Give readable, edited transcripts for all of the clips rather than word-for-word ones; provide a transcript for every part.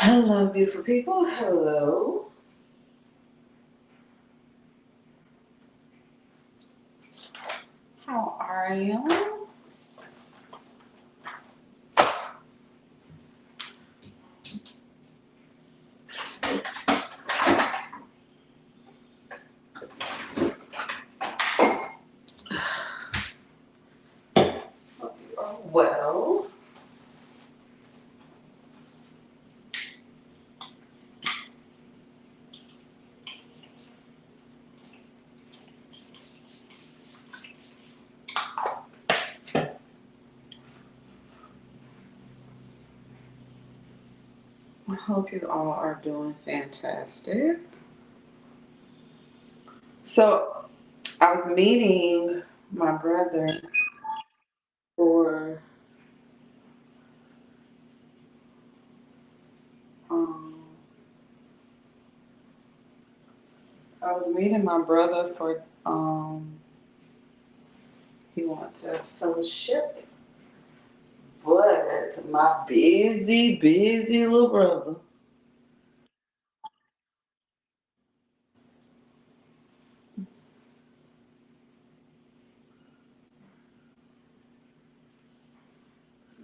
Hello, beautiful people. Hello. How are you? Hope you are well. I hope you all are doing fantastic. So, I was meeting my brother for um I was meeting my brother for he wanted to fellowship, but my busy little brother.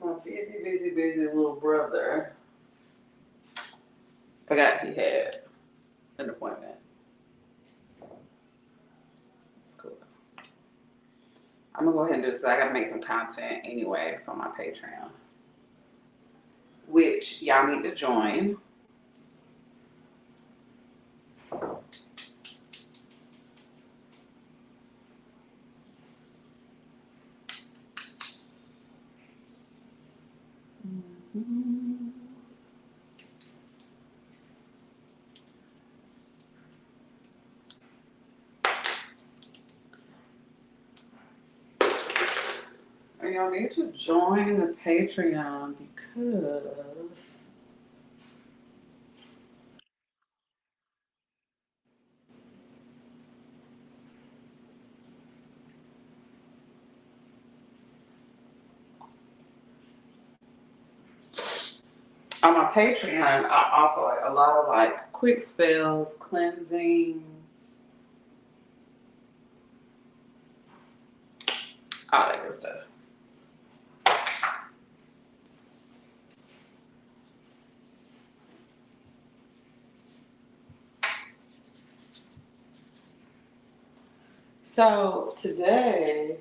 My busy little brother forgot he had an appointment. It's cool. I'm gonna go ahead and do this. I gotta make some content anyway for my Patreon, which y'all need to join. Mhm. And y'all need to join the Patreon because on my Patreon I offer like a lot of like quick spells, cleansings, all that good stuff. So today,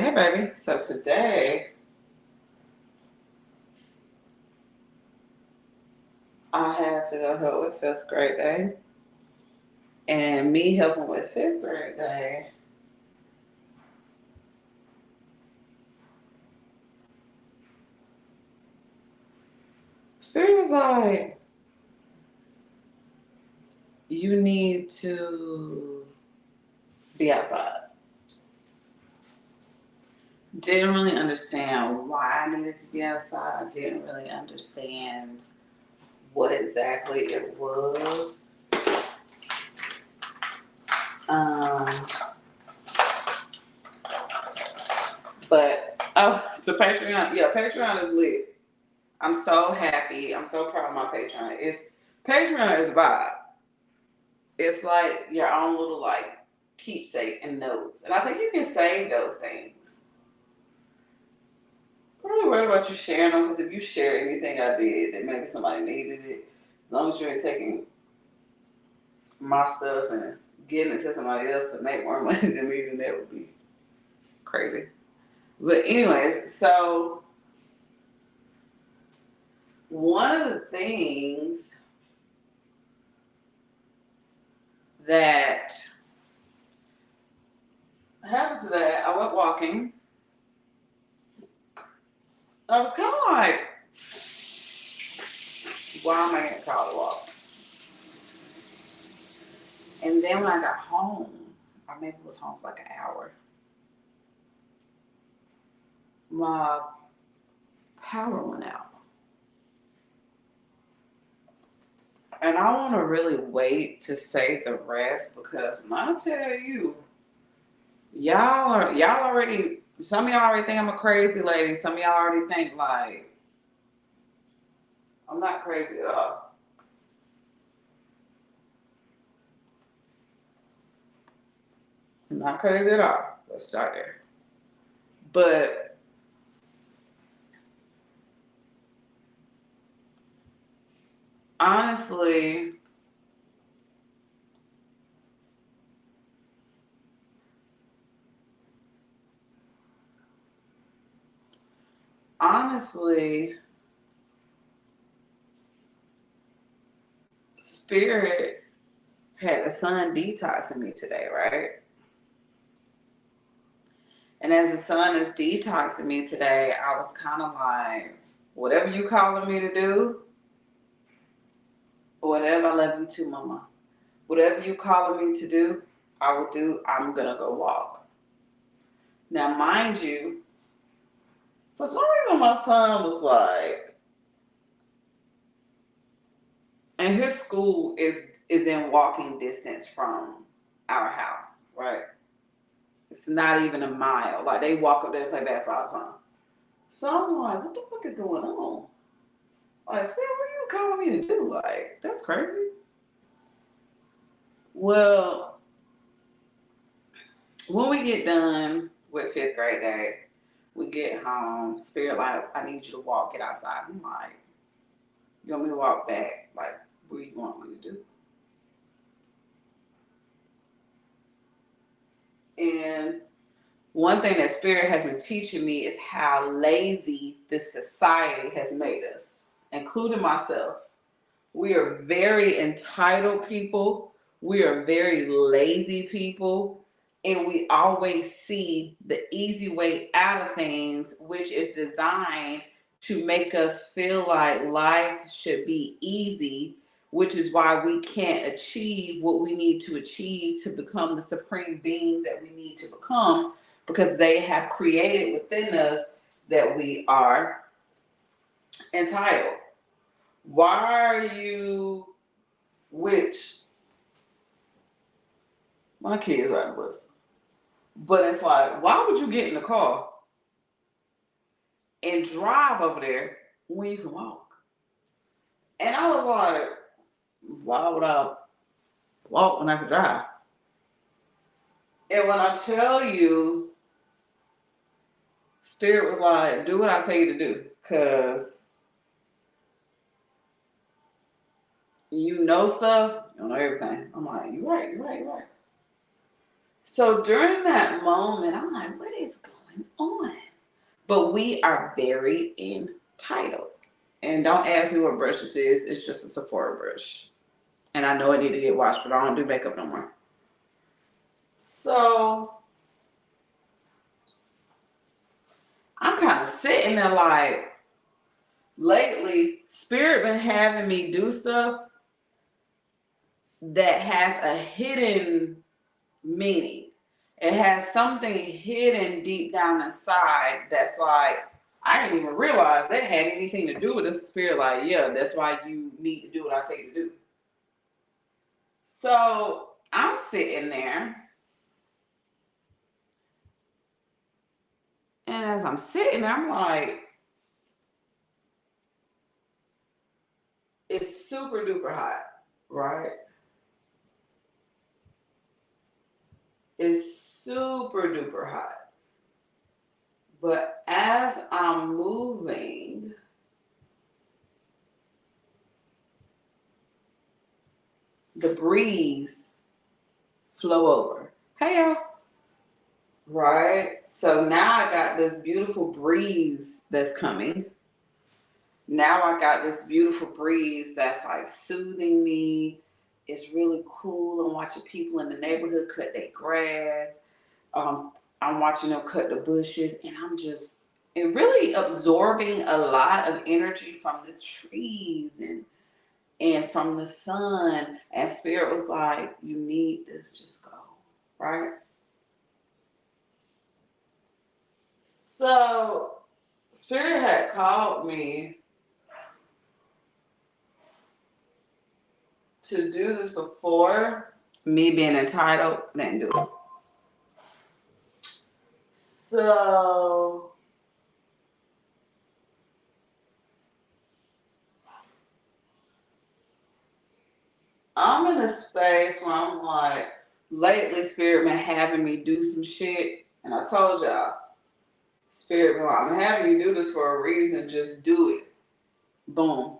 hey baby. So today I had to go help with fifth grade day. And me helping with fifth grade day, Spirit was like, you need to be outside. Didn't really understand why I needed to be outside. I didn't really understand what exactly it was. Um, but to Patreon, yeah, Patreon is lit. I'm so happy. I'm so proud of my Patreon. Patreon is a vibe. It's like your own little like keepsake and notes, and I think you can save those things. I'm really worried about you sharing them because if you share anything I did, then maybe somebody needed it. As long as you ain't taking my stuff and giving it to somebody else to make more money than me, then that would be crazy. But anyways, so one of the things that happened today, I went walking. I was kind of like, why am I getting called to walk? And then when I got home, I maybe was home for like an hour. My power went out. And And I want to really wait to say the rest because when I tell you, y'all already, some of y'all already think I'm a crazy lady. Some of y'all already think like, I'm not crazy at all. I'm not crazy at all. Let's start there. But honestly, Spirit had the sun detoxing me today, right? And as the sun is detoxing me today, I was kind of like, whatever you calling me to do, whatever, I love you too, mama. Whatever you calling me to do, I will do. I'm going to go walk. Now, mind you, for some reason my son was like, and his school is in walking distance from our house, right? It's not even a mile. Like, they walk up there and play basketball all the time. So I'm like, what the fuck is going on? Like, Spirit, what are you calling me to do? Like, that's crazy. Well, when we get done with 5th grade day, we get home, Spirit like, I need you to walk, get outside. I'm like, you want me to walk back? Like, what do you want me to do? And one thing that Spirit has been teaching me is how lazy this society has made us, including myself. We are very entitled people. We are very lazy people. And we always see the easy way out of things, which is designed to make us feel like life should be easy, which is why we can't achieve what we need to achieve to become the supreme beings that we need to become, because they have created within us that we are entitled. Why are you, which my kids ride the bus, but it's like, why would you get in the car and drive over there when you can walk? And I was like, why would I walk when I could drive? And when I tell you, Spirit was like, do what I tell you to do, because you know stuff, you don't know everything. I'm like, you're right. So during that moment, I'm like, what is going on? But we are very entitled. And don't ask me what brush this is. It's just a Sephora brush. And I know I need to get washed, but I don't do makeup no more. So I'm kind of sitting there like, lately, Spirit been having me do stuff that has a hidden meaning. It has something hidden deep down inside that's like, I didn't even realize that had anything to do with this. Spirit. Like, yeah, that's why you need to do what I tell you to do. So I'm sitting there, and as I'm sitting there, I'm like, it's super duper hot, right? It's super duper hot. But as I'm moving, the breeze flow over. Hey, y'all. Right? So now I got this beautiful breeze that's coming. Now I got this beautiful breeze that's like soothing me. It's really cool. I'm watching people in the neighborhood cut their grass. I'm watching them cut the bushes, and I'm just really absorbing a lot of energy from the trees and from the sun. And Spirit was like, you need this, just go, right? So Spirit had called me to do this before, me being entitled, didn't do it. So I'm in a space where I'm like, lately Spirit been having me do some shit, and I told y'all, Spirit been like, I'm having you do this for a reason, just do it. Boom.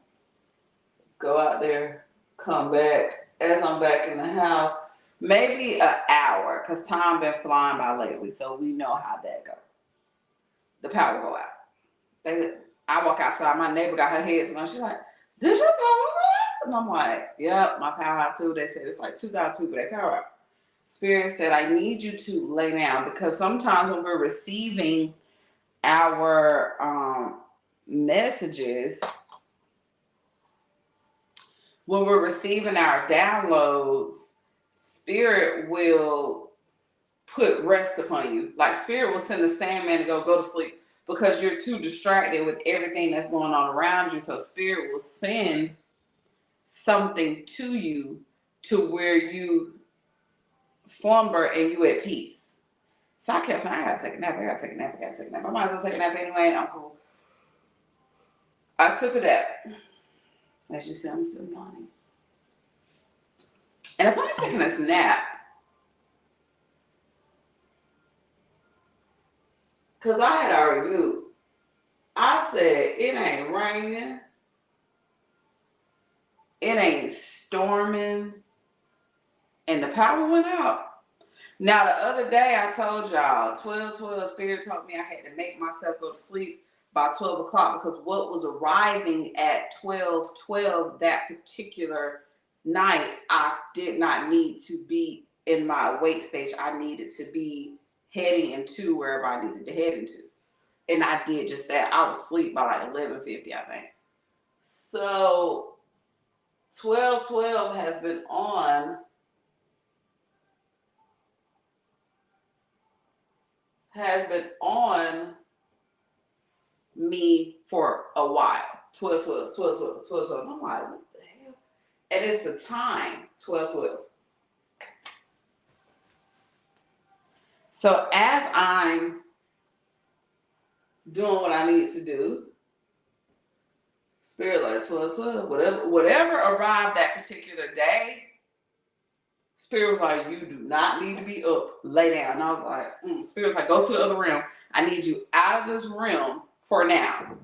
Go out there, come back. As I'm back in the house, maybe an hour, because time been flying by lately, so we know how that goes. The power go out. I walk outside, my neighbor got her head on. She's like, did your power go out? And I'm like, yep, my power out too. They said it's like 2,000 people that power out. Spirit said, I need you to lay down, because sometimes when we're receiving our messages, when we're receiving our downloads, Spirit will put rest upon you. Like Spirit will send the Sandman to go to sleep, because you're too distracted with everything that's going on around you. So Spirit will send something to you to where you slumber and you at peace. So I kept saying, I gotta take a nap, I gotta take a nap, I gotta take a nap. I might as well take a nap anyway. I'm cool. I took a nap. As you see, I'm still yawning. And if I'm taking this nap, because I had already knew, I said, it ain't raining, it ain't storming, and the power went out. Now, the other day, I told y'all, 12:12, Spirit told me I had to make myself go to sleep by 12 o'clock, because what was arriving at 12:12 that particular night, I did not need to be in my awake stage. I needed to be heading into wherever I needed to head into. And I did just that. I was asleep by like 11:50, I think. So 12:12 has been on me for a while. 12:12. I'm like, what the hell? And it's the time, 12:12. So as I'm doing what I need to do, Spirit like 12:12, whatever arrived that particular day, Spirit was like, you do not need to be up. Lay down. And I was like, Spirit was like, go to the other realm. I need you out of this realm for now.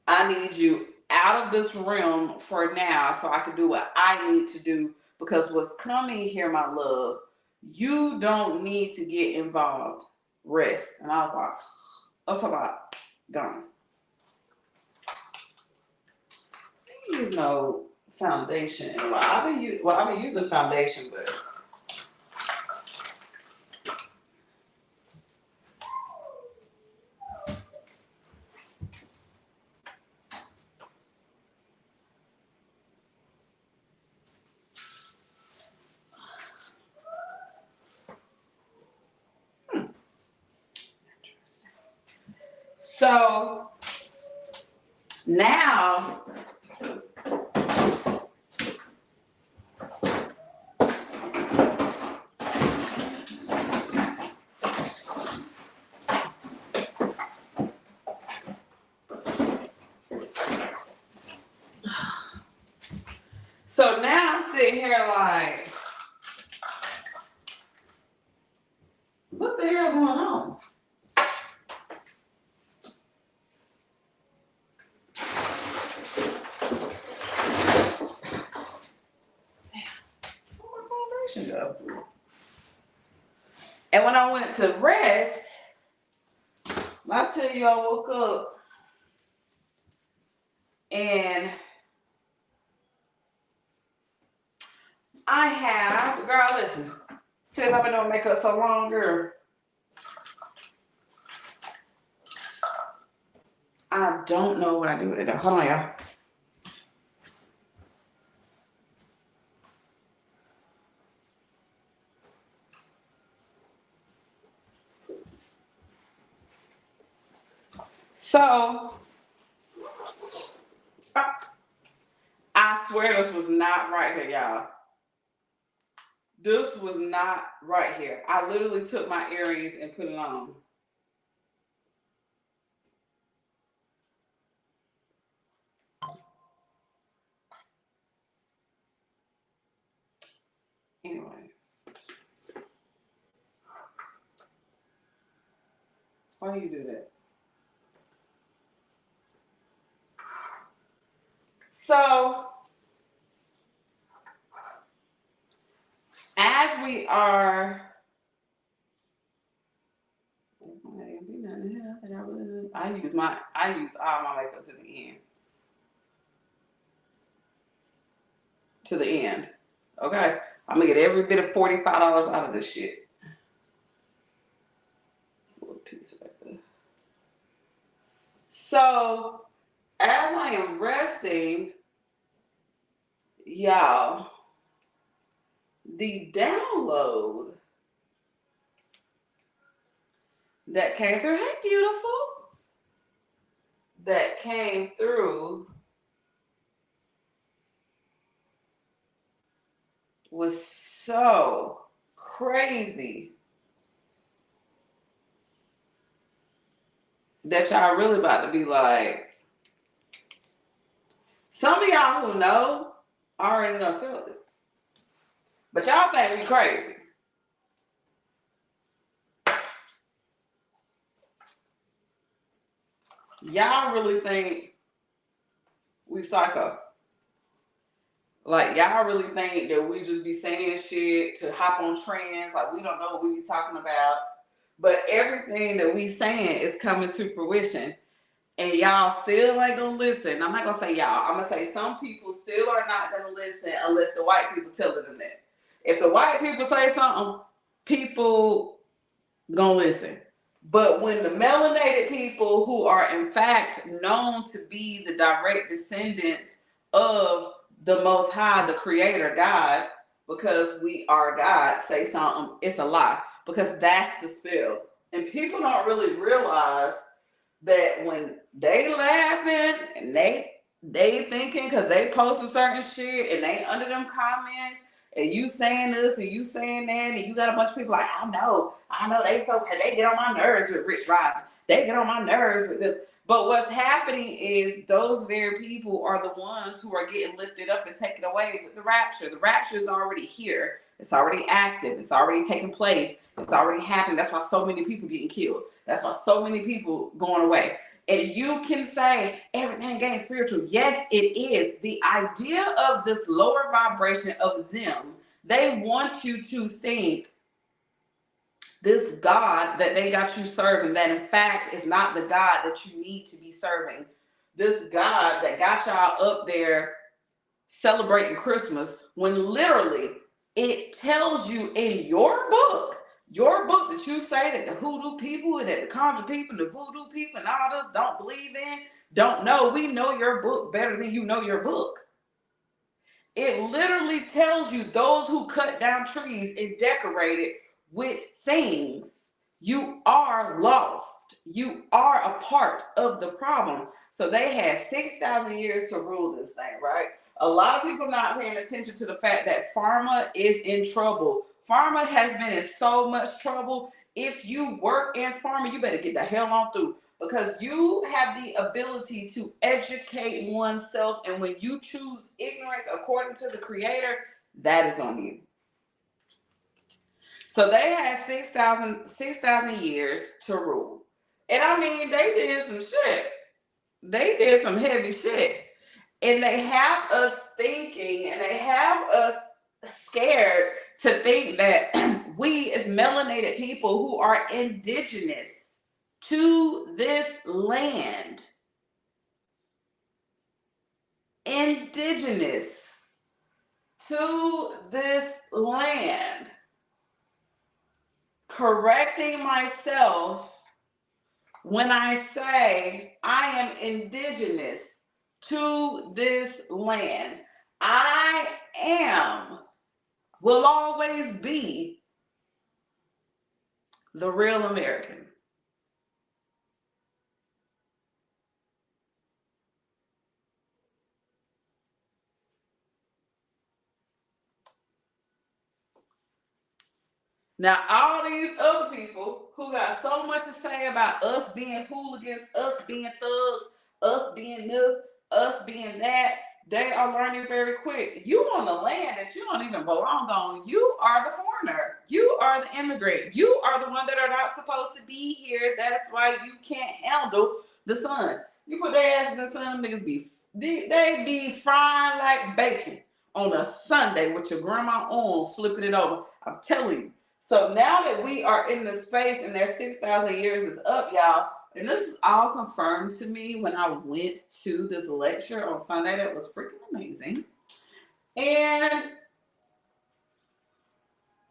I need you out of this realm for now so I can do what I need to do, because what's coming here, my love, you don't need to get involved. Rest. And I was like, I'm talking about gone. I ain't use no foundation. Well, I've been using foundation, but so now I'm sitting here like, what the hell going on? Go. And when I went to rest, I tell you, I woke up and I have, girl, listen, since I've been doing makeup so long, girl, I don't know what I do with it. Hold on, y'all. So, I I swear this was not right here, y'all. This was not right here. I literally took my earrings and put it on. Anyways. Why do you do that? So, as we are, I use all my makeup to the end. To the end. Okay? I'm gonna get every bit of $45 out of this shit. This little piece right there. So, as I am resting, y'all, the download that came through, hey, beautiful, that came through was so crazy that y'all really about to be like, some of y'all who know already done felt it. But y'all think we crazy. Y'all really think we psycho. Like, y'all really think that we just be saying shit to hop on trends, like we don't know what we be talking about. But everything that we saying is coming to fruition. And y'all still ain't gonna listen. I'm not gonna say y'all. I'm gonna say some people still are not gonna listen unless the white people telling them that. If the white people say something, people gonna listen. But when the melanated people who are in fact known to be the direct descendants of the Most High, the Creator God, because we are God, say something, it's a lie. Because that's the spell. And people don't really realize that when they laughing and they thinking because they posting certain shit and they under them comments and you saying this and you saying that and you got a bunch of people like, I know they get on my nerves with RIIIZZZEEE. They get on my nerves with this. But what's happening is those very people are the ones who are getting lifted up and taken away with the rapture. The rapture is already here. It's already active. It's already taking place. It's already happening. That's why so many people getting killed. That's why so many people going away. And you can say everything ain't spiritual. Yes, it is. The idea of this lower vibration of them, they want you to think this God that they got you serving, that in fact is not the God that you need to be serving. This God that got y'all up there celebrating Christmas, when literally it tells you in your book that you say that the hoodoo people and that the conjure people, the voodoo people and all this don't believe in, don't know. We know your book better than you know your book. It literally tells you those who cut down trees and decorate it with things, you are lost. You are a part of the problem. So they had 6,000 years to rule this thing, right? A lot of people not paying attention to the fact that pharma is in trouble. Pharma has been in so much trouble. If you work in pharma, you better get the hell on through, because you have the ability to educate oneself. And when you choose ignorance according to the Creator, that is on you. So they had 6,000 years to rule. And I mean, they did some shit. They did some heavy shit. And they have us thinking, and they have us scared to think that we as melanated people who are indigenous to this land, indigenous to this land, correcting myself when I say I am indigenous to this land. I will always be the real American. Now, all these other people who got so much to say about us being hooligans, us being thugs, us being this, us being that, they are learning very quick. You on the land that you don't even belong on. You are the foreigner. You are the immigrant. You are the one that are not supposed to be here. That's why you can't handle the sun. You put their ass in the sun, niggas they be frying like bacon on a Sunday with your grandma on flipping it over. I'm telling you. So now that we are in this space and their 6,000 years is up, y'all, and this is all confirmed to me when I went to this lecture on Sunday that was freaking amazing. And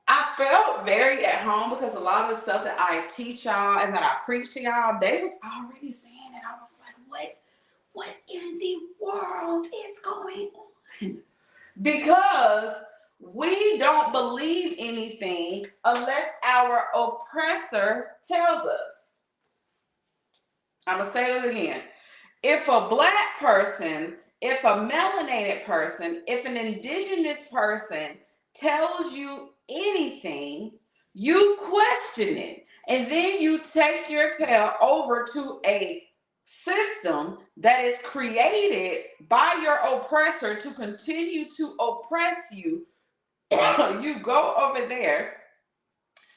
I felt very at home because a lot of the stuff that I teach y'all and that I preach to y'all, they was already saying it. I was like, what in the world is going on? Because we don't believe anything unless our oppressor tells us. I'm going to say that again. If a black person, if a melanated person, if an indigenous person tells you anything, you question it. And then you take your tail over to a system that is created by your oppressor to continue to oppress you. You go over there,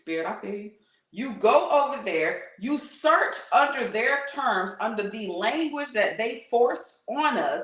Spirit, I feel you. You go over there, you search under their terms, under the language that they force on us,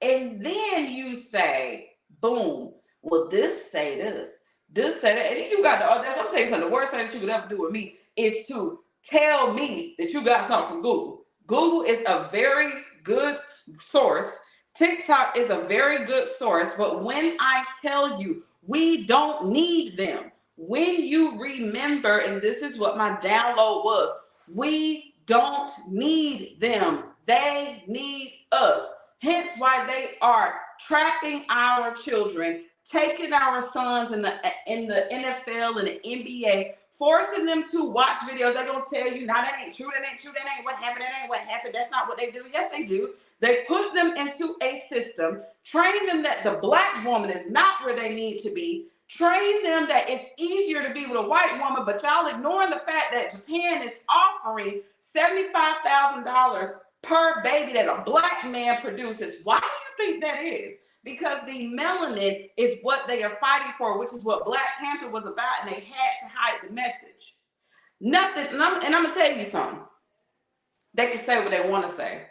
and then you say, boom, well, this say this say that. And then you got the audacity. I'm telling you something, the worst thing that you could ever do with me is to tell me that you got something from Google. Google is a very good source. TikTok is a very good source, but when I tell you, we don't need them. When you remember, and this is what my download was, we don't need them. They need us. Hence why they are trapping our children, taking our sons in the NFL and the NBA, forcing them to watch videos. They're going to tell you, nah, that ain't true, that ain't true, that ain't what happened, that ain't what happened. That's not what they do. Yes, they do. They put them into a system, train them that the black woman is not where they need to be, train them that it's easier to be with a white woman, but y'all ignoring the fact that Japan is offering $75,000 per baby that a black man produces. Why do you think that is? Because the melanin is what they are fighting for, which is what Black Panther was about, and they had to hide the message. Nothing, and I'm going to tell you something. They can say what they want to say.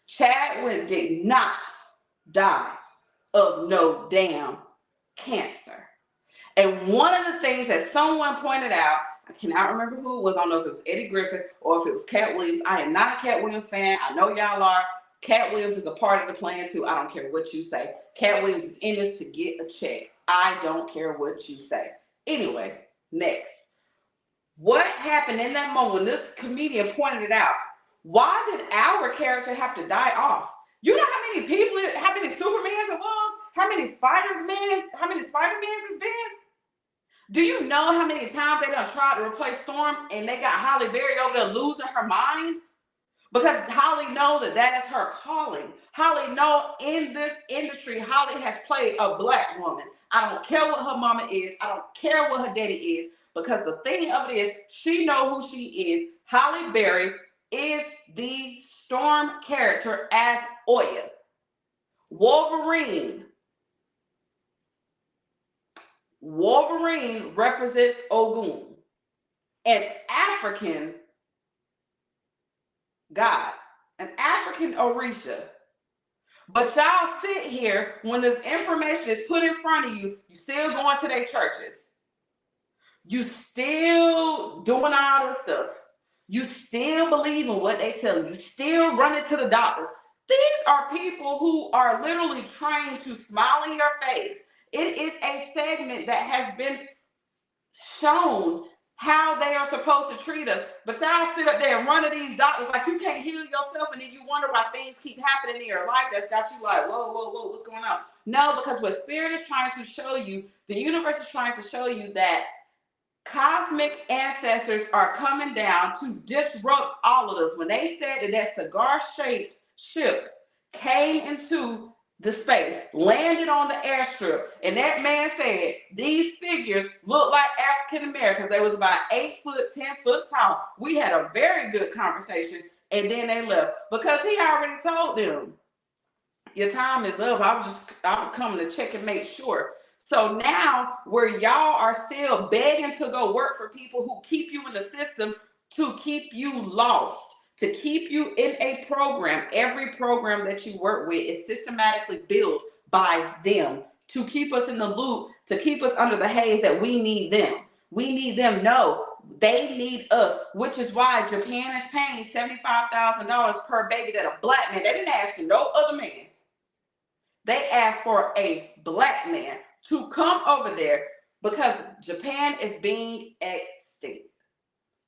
Chadwick did not die of no damn cancer. And one of the things that someone pointed out, I cannot remember who it was. I don't know if it was Eddie Griffin or if it was Cat Williams. I am not a Cat Williams fan. I know y'all are. Cat Williams is a part of the plan too. I don't care what you say. Cat Williams is in this to get a check. I don't care what you say. Anyways, next. What happened in that moment when this comedian pointed it out? Why did our character have to die off? You know how many people, how many Supermans it was? How many Spider-Mans it's been? Do you know how many times they done tried to replace Storm and they got Halle Berry over there losing her mind? Because Holly knows that is her calling. Holly knows in this industry, Holly has played a black woman. I don't care what her mama is. I don't care what her daddy is. Because the thing of it is, she knows who she is. Halle Berry is the Storm character as Oya. Wolverine represents Ogun, an African God, an African Orisha. But y'all sit here when this information is put in front of you, you still going to their churches. You still doing all this stuff. You still believe in what they tell you. You still running to the doctors. These are people who are literally trained to smile in your face. It is a segment that has been shown how they are supposed to treat us. But y'all sit up there and run to these doctors like you can't heal yourself, and then you wonder why things keep happening in your life that's got you like, whoa, what's going on? No, because what Spirit is trying to show you, the universe is trying to show you that cosmic ancestors are coming down to disrupt all of us. When they said that cigar-shaped ship came into the space, landed on the airstrip, and that man said these figures look like African Americans. They was about 8 foot, 10 foot tall. We had a very good conversation, and then they left because he already told them, your time is up. I'm coming to check and make sure. So now where y'all are still begging to go work for people who keep you in the system to keep you lost, to keep you in a program. Every program that you work with is systematically built by them to keep us in the loop, to keep us under the haze that we need them. We need them. No, they need us, which is why Japan is paying $75,000 per baby that a black man. They didn't ask for no other man. They asked for a black man to come over there because Japan is being extinct.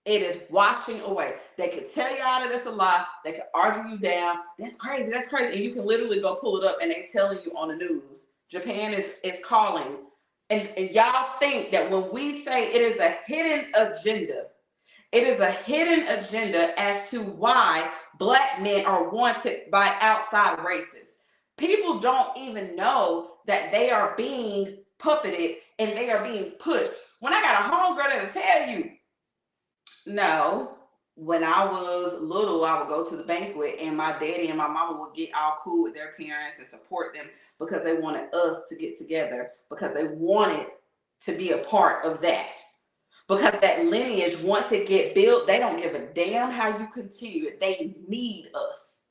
It is washing away. They could tell y'all that it's a lie. They could argue you down. That's crazy. That's crazy. And you can literally go pull it up and they're telling you on the news. Japan is calling. And y'all think that when we say it is a hidden agenda, it is a hidden agenda as to why black men are wanted by outside races. People don't even know that they are being puppeted and they are being pushed. When I got a homegirl that'll tell you, no, when I was little, I would go to the banquet and my daddy and my mama would get all cool with their parents and support them because they wanted us to get together, because they wanted to be a part of that. Because that lineage, once it get built, they don't give a damn how you continue it. They need us.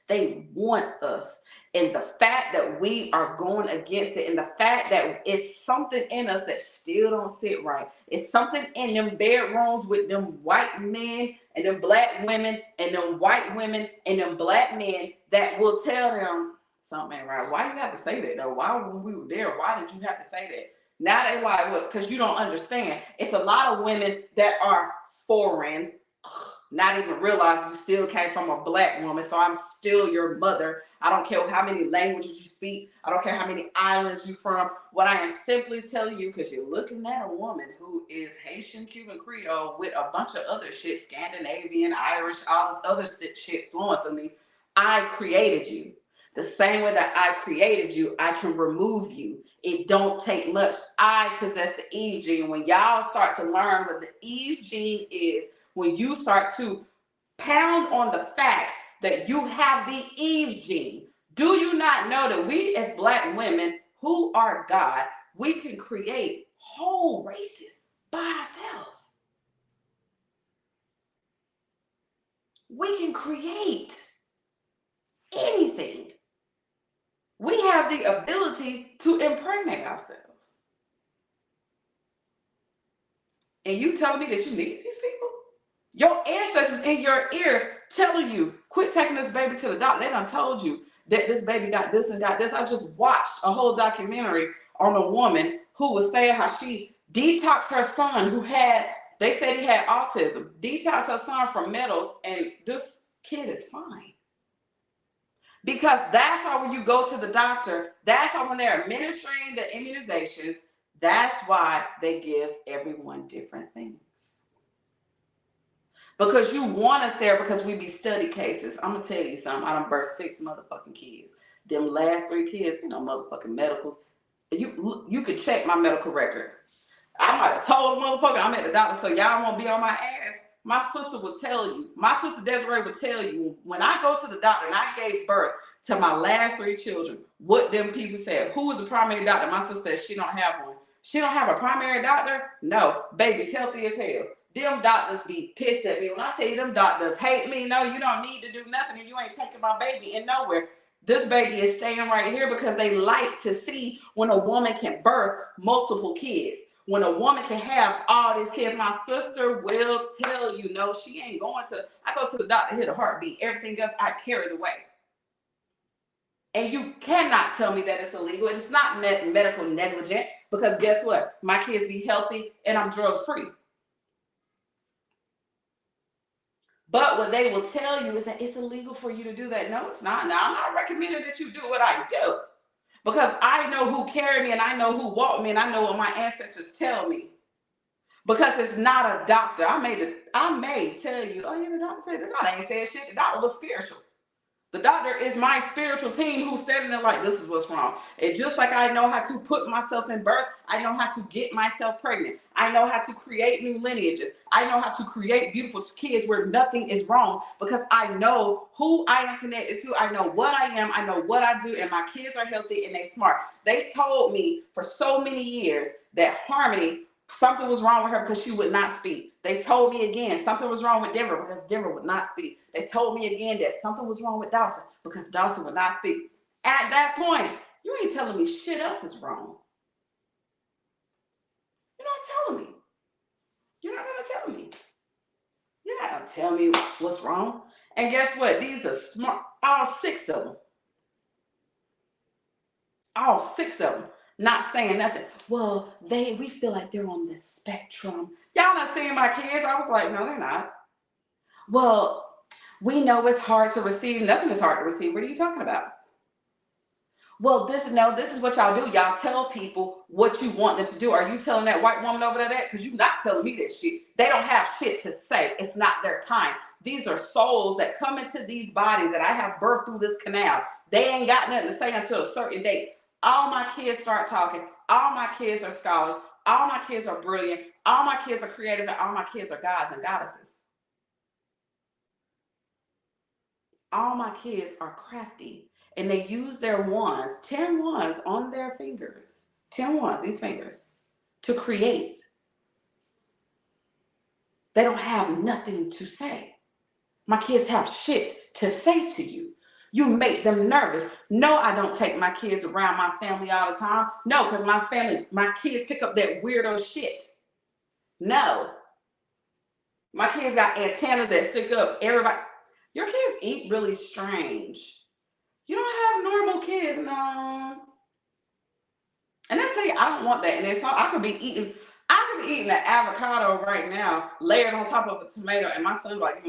They want us. And the fact that we are going against it, and the fact that it's something in us that still don't sit right. It's something in them bedrooms with them white men and them black women and them white women and them black men that will tell them something ain't right. Why you have to say that though? Why when we were there, why did you have to say that? Now they like, what? Because you don't understand. It's a lot of women that are foreign, not even realize you still came from a black woman, so I'm still your mother. I don't care how many languages you speak. I don't care how many islands you're from. What I am simply telling you, because you're looking at a woman who is Haitian, Cuban, Creole with a bunch of other shit, Scandinavian, Irish, all this other shit flowing through me. I created you. The same way that I created you, I can remove you. It don't take much. I possess the Eve gene. When y'all start to learn what the Eve gene is, when you start to pound on the fact that you have the Eve gene, do you not know that we as black women who are God, we can create whole races by ourselves? We can create anything. We have the ability to impregnate ourselves. And you telling me that you need these people? Your ancestors in your ear telling you, quit taking this baby to the doctor. They done told you that this baby got this and got this. I just watched a whole documentary on a woman who was saying how she detoxed her son who had, they said he had autism, detoxed her son from metals, and this kid is fine. Because that's how when you go to the doctor, that's how when they're administering the immunizations, that's why they give everyone different things. Because you want us there because we be study cases. I'm going to tell you something. I done birthed 6 motherfucking kids. Them last 3 kids, you know, motherfucking medicals. You could check my medical records. I might have told a motherfucker I'm at the doctor so y'all won't be on my ass. My sister will tell you. My sister Desiree will tell you when I go to the doctor and I gave birth to my last 3 children, what them people said. Who was the primary doctor? My sister said she don't have one. She don't have a primary doctor? No. Baby's healthy as hell. Them doctors be pissed at me. When I tell you them doctors hate me, no, you don't need to do nothing and you ain't taking my baby in nowhere. This baby is staying right here because they like to see when a woman can birth multiple kids. When a woman can have all these kids. My sister will tell you, no, she ain't going to. I go to the doctor, hear the heartbeat. Everything else, I carry the weight. And you cannot tell me that it's illegal. It's not medical negligent because guess what? My kids be healthy and I'm drug free. But what they will tell you is that it's illegal for you to do that. No, it's not. Now, I'm not recommending that you do what I do because I know who carried me and I know who walked me and I know what my ancestors tell me. Because it's not a doctor. I may tell you, oh yeah, the doctor said, the doctor ain't said shit. The doctor was spiritual. The doctor is my spiritual team who's standing there like, this is what's wrong. And just like I know how to put myself in birth, I know how to get myself pregnant. I know how to create new lineages. I know how to create beautiful kids where nothing is wrong because I know who I am connected to. I know what I am. I know what I do. And my kids are healthy and they smart. They told me for so many years that Harmony, something was wrong with her because she would not speak. They told me again something was wrong with Denver because Denver would not speak. They told me again that something was wrong with Dawson because Dawson would not speak. At that point, you ain't telling me shit else is wrong. You're not telling me. You're not going to tell me. You're not going to tell me what's wrong. And guess what? These are smart, all 6 of them. All 6 of them. Not saying nothing. Well, we feel like they're on the spectrum. Y'all not seeing my kids? I was like, no, they're not. Well, we know it's hard to receive. Nothing is hard to receive. What are you talking about? Well, this is what y'all do. Y'all tell people what you want them to do. Are you telling that white woman over there that? Because you're not telling me that shit. They don't have shit to say. It's not their time. These are souls that come into these bodies that I have birthed through this canal. They ain't got nothing to say until a certain date. All my kids start talking. All my kids are scholars. All my kids are brilliant. All my kids are creative. And all my kids are gods and goddesses. All my kids are crafty. And they use their wands, 10 wands on their fingers, 10 wands, these fingers, to create. They don't have nothing to say. My kids have shit to say to you. You make them nervous. No, I don't take my kids around my family all the time. No, because my kids pick up that weirdo shit. No. My kids got antennas that stick up. Everybody. Your kids eat really strange. You don't have normal kids, no. And I tell you, I don't want that. And it's I could be eating an avocado right now, layered on top of a tomato, and my son like, and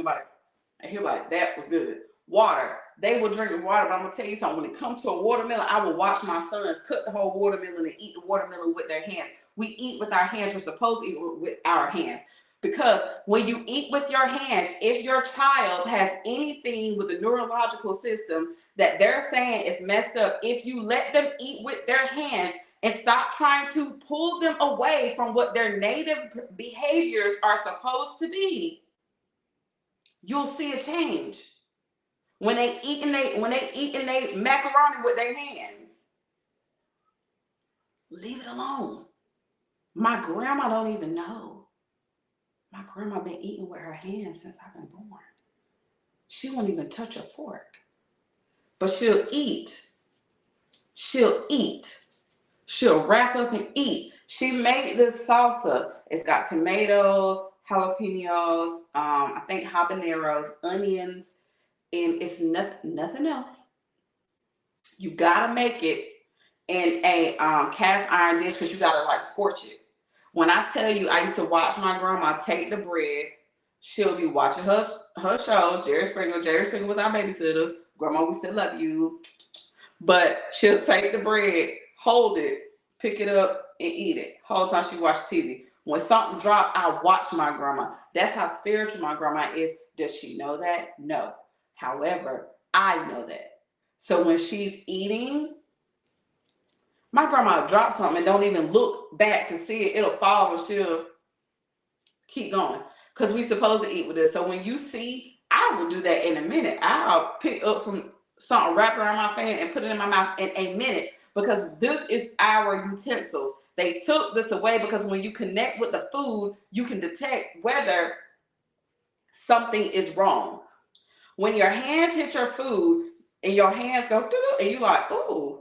he'll like, that was good. Water. They will drink the water, but I'm gonna tell you something. When it comes to a watermelon, I will watch my sons cut the whole watermelon and eat the watermelon with their hands. We eat with our hands. We're supposed to eat with our hands. Because when you eat with your hands, if your child has anything with the neurological system that they're saying is messed up, if you let them eat with their hands and stop trying to pull them away from what their native behaviors are supposed to be, you'll see a change. When they eat and they macaroni with their hands, leave it alone. My grandma don't even know. My grandma been eating with her hands since I've been born. She won't even touch a fork. But she'll eat. She'll eat. She'll wrap up and eat. She made this salsa. It's got tomatoes, jalapenos, I think habaneros, onions, and it's nothing else. You gotta make it in a cast iron dish because you gotta like scorch it. When I tell you, I used to watch my grandma take the bread. She'll be watching her shows. Jerry Springer was our babysitter. Grandma, we still love you. But she'll take the bread, hold it, pick it up, and eat it. Whole time she watched TV. When something dropped, I watch my grandma. That's how spiritual my grandma is. Does she know that? No. However, I know that. So when she's eating, my grandma drop something and don't even look back to see it. It'll fall and she'll keep going. Because we're supposed to eat with this. So when you see, I will do that in a minute. I'll pick up something, wrap around my fan and put it in my mouth in a minute. Because this is our utensils. They took this away because when you connect with the food, you can detect whether something is wrong. When your hands hit your food and your hands go, and you're like, ooh,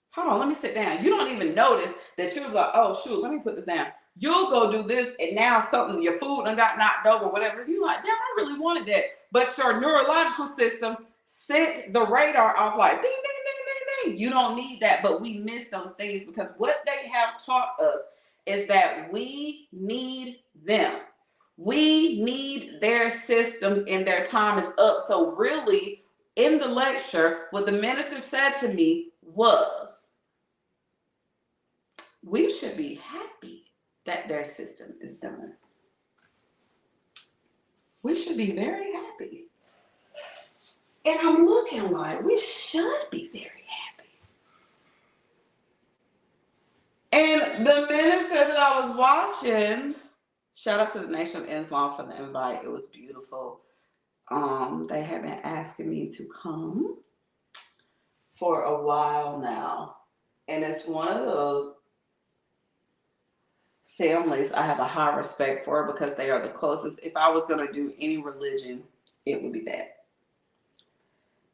hold on, let me sit down. You don't even notice that you're like, oh, shoot, let me put this down. You'll go do this, and now something, your food done got knocked over, whatever. You're like, damn, I really wanted that. But your neurological system set the radar off like, ding, ding, ding, ding, ding. You don't need that, but we miss those things because what they have taught us is that we need them. We need their systems and their time is up. So really, in the lecture, what the minister said to me was, we should be happy that their system is done. We should be very happy. And I'm looking like, we should be very happy. And the minister that I was watching, shout out to the Nation of Islam for the invite. It was beautiful. They have been asking me to come for a while now. And it's one of those families I have a high respect for because they are the closest. If I was going to do any religion, it would be that.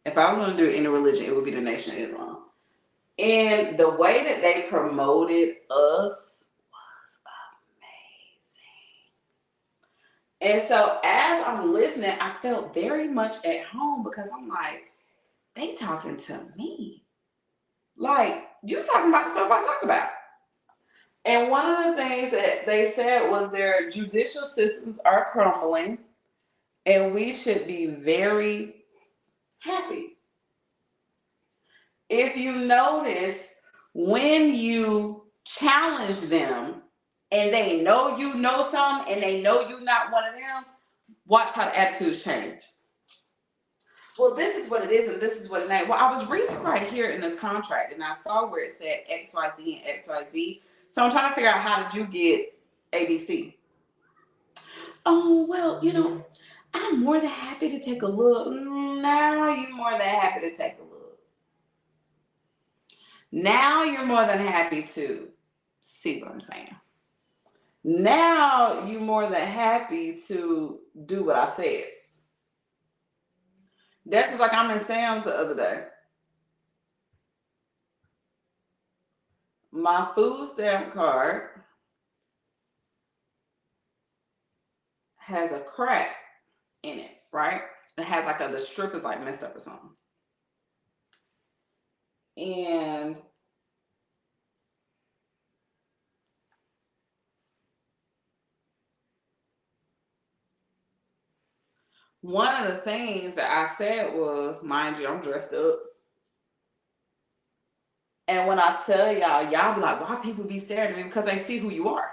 If I was going to do any religion, it would be the Nation of Islam. And the way that they promoted us was amazing. And so as I'm listening, I felt very much at home because I'm like, they talking to me. Like, you talking about the stuff I talk about. And one of the things that they said was their judicial systems are crumbling and we should be very happy. If you notice, when you challenge them and they know you know something and they know you're not one of them, watch how the attitudes change. Well, this is what it is and this is what it ain't. Well, I was reading right here in this contract and I saw where it said XYZ and XYZ. So I'm trying to figure out, how did you get ABC? Oh, well, you know, I'm more than happy to take a look. Now you're more than happy to take a look. Now you're more than happy to see what I'm saying. Now you're more than happy to do what I said. That's just like I'm in Sam's the other day. My food stamp card has a crack in it, right? It has like the strip is like messed up or something. And one of the things that I said was, mind you, I'm dressed up. And when I tell y'all, y'all be like, why people be staring at me? Because they see who you are.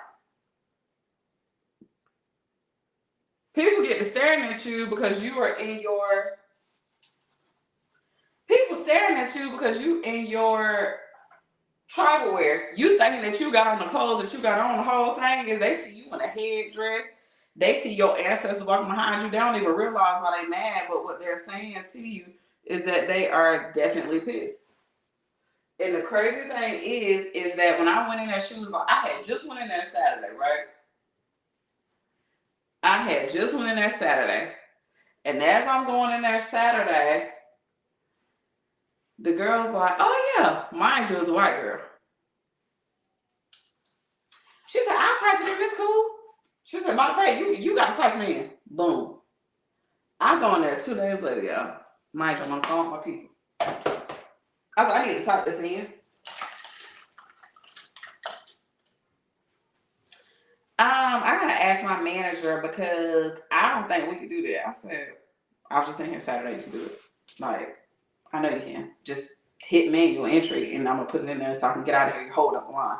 People get to staring at you because you are in your... People staring at you because you in your tribal wear. You thinking that you got on the clothes that you got on. The whole thing is they see you in a headdress. They see your ancestors walking behind you. They don't even realize why they mad, but what they're saying to you is that they are definitely pissed. And the crazy thing is that when I went in there, she was like, I had just went in there Saturday, right? I had just went in there Saturday. And as I'm going in there Saturday, the girl's like, oh yeah, mind you, is a white girl. She said, I'll type it in, Miss Cool. She said, matter of fact, you got to type it in. Boom. I go in there 2 days later, y'all. Mind you, I'm on the phone with my people. I said, I need to type this in. I gotta ask my manager because I don't think we can do that. I said, I was just in here Saturday, you can do it. Like, I know you can. Just hit manual entry and I'm gonna put it in there so I can get out of here and hold up the line.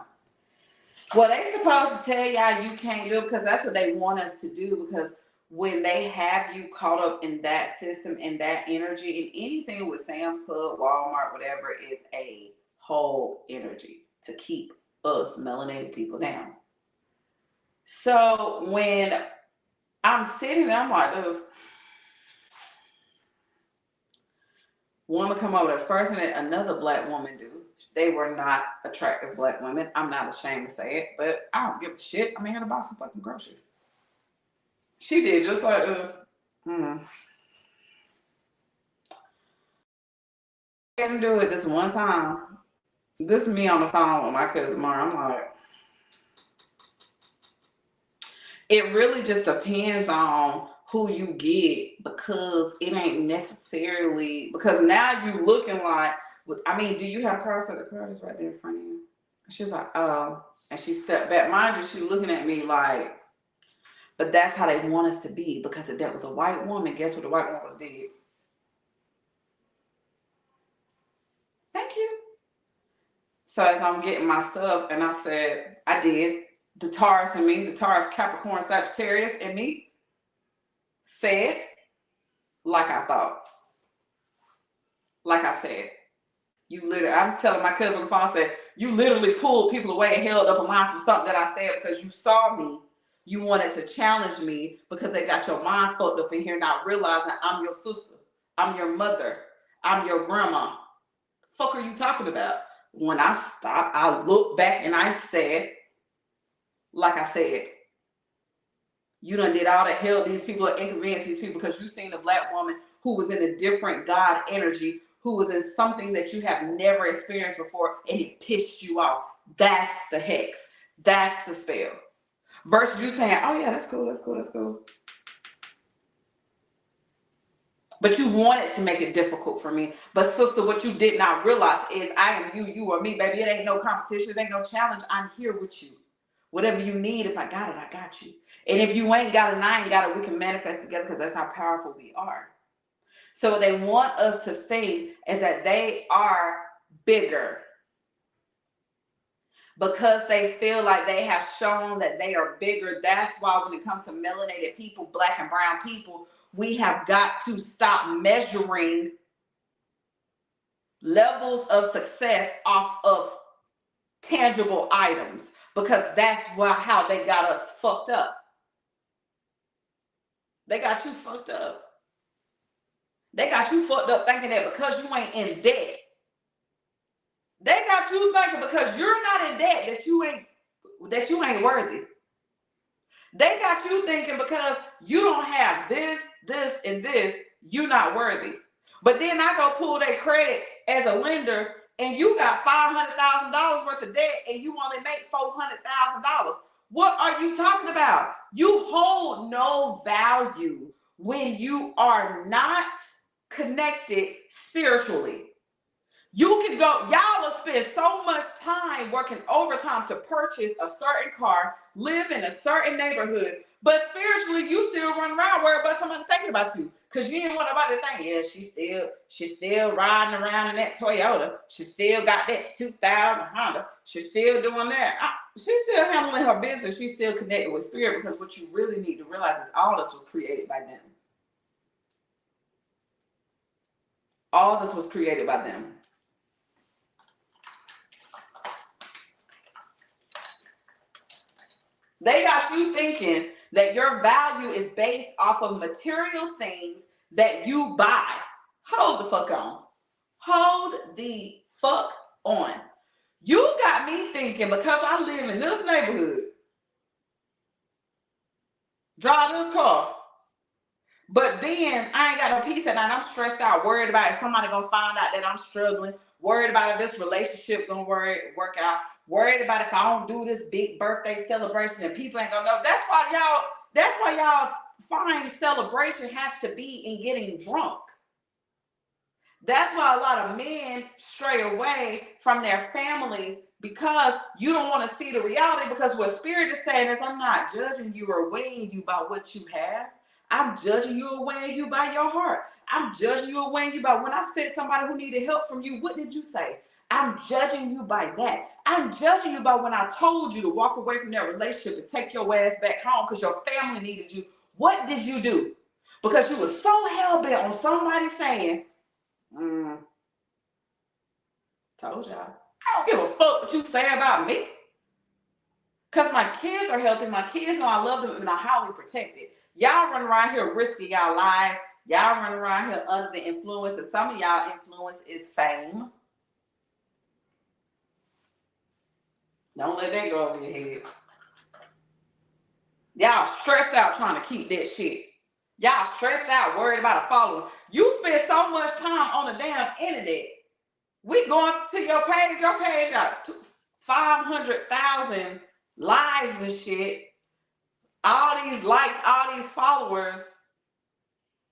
Well, they supposed to tell y'all you can't do it because that's what they want us to do, because when they have you caught up in that system and that energy, and anything with Sam's Club, Walmart, whatever, is a whole energy to keep us melanated people down. So when I'm sitting there, I'm like this. Woman come over there first, and then another black woman do. They were not attractive black women. I'm not ashamed to say it, but I don't give a shit. I'm here to buy some fucking groceries. She did just like this. I didn't do it this one time. This is me on the phone with my cousin Mara. I'm like, it really just depends on who you get, because it ain't necessarily, because now you looking like, I mean, do you have a car? So the car is right there in front of you. She's like, oh, and she stepped back. Mind you, she looking at me like, but that's how they want us to be, because if that was a white woman, guess what the white woman did? Thank you. So as I'm getting my stuff, and I said, I did. The Taurus in me, the Taurus, Capricorn, Sagittarius in me said, like I thought. Like I said, you literally, I'm telling my cousin on the phone, I said, you literally pulled people away and held up a line from something that I said because you saw me. You wanted to challenge me because they got your mind fucked up in here, not realizing I'm your sister. I'm your mother. I'm your grandma. Fuck are you talking about? When I stopped, I looked back and I said, like I said, you done did all the hell these people are inconvenienced these people because you seen a black woman who was in a different God energy, who was in something that you have never experienced before, and it pissed you off. That's the hex. That's the spell. Versus you saying, oh yeah, that's cool, that's cool, that's cool. But you wanted to make it difficult for me. But sister, what you did not realize is I am you, you are me, baby. It ain't no competition, it ain't no challenge. I'm here with you. Whatever you need, if I got it, I got you. And if you ain't got it and I ain't got it, we can manifest together because that's how powerful we are. So what they want us to think is that they are bigger because they feel like they have shown that they are bigger. That's why when it comes to melanated people, black and brown people, we have got to stop measuring levels of success off of tangible items because that's how they got us fucked up. They got you fucked up. They got you fucked up thinking that because you ain't in debt. They got you thinking because you're not in debt that you ain't worthy. They got you thinking because you don't have this, and this, you're not worthy. But then I go pull their credit as a lender and you got $500,000 worth of debt and you only make $400,000. What are you talking about? You hold no value when you are not connected spiritually. You can go, y'all will spend so much time working overtime to purchase a certain car, live in a certain neighborhood, but spiritually you still run around worried about somebody thinking about you. Because you didn't want nobody to think, yeah, she's still riding around in that Toyota. She still got that 2000 Honda. She's still doing that. She's still handling her business. She's still connected with spirit because what you really need to realize is all this was created by them. All this was created by them. They got you thinking that your value is based off of material things that you buy. Hold the fuck on. Hold the fuck on. You got me thinking because I live in this neighborhood, drive this car, but then I ain't got no peace at night. I'm stressed out, worried about if somebody gonna find out that I'm struggling, worried about if this relationship gonna work out, worried about if I don't do this big birthday celebration and people ain't gonna know. That's why y'all find celebration has to be in getting drunk. That's why a lot of men stray away from their families because you don't want to see the reality. Because what spirit is saying is, I'm not judging you or weighing you by what you have. I'm judging you or weighing you by your heart. I'm judging you or weighing you by when I said somebody who needed help from you. What did you say? I'm judging you by that. I'm judging you by when I told you to walk away from that relationship and take your ass back home because your family needed you. What did you do? Because you were so hell-bent on somebody saying, told y'all. I don't give a fuck what you say about me. Because my kids are healthy. My kids know I love them and I'm highly protected. Y'all run around here risking y'all lives. Y'all run around here under the influence. And some of y'all influence is fame. Don't let that go over your head. Y'all stressed out trying to keep that shit. Y'all stressed out, worried about a following. You spend so much time on the damn internet. We going to your page got 500,000 lives and shit. All these likes, all these followers,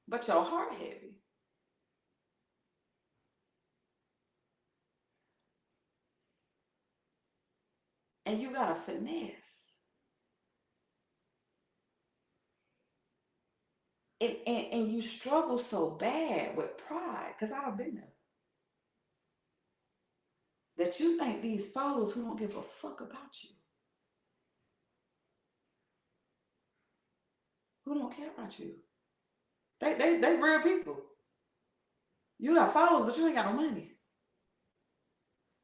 but your heart heavy. And you got a finesse. And you struggle so bad with pride, because I've been there. That you think these followers who don't give a fuck about you, who don't care about you, they real people. You got followers, but you ain't got no money.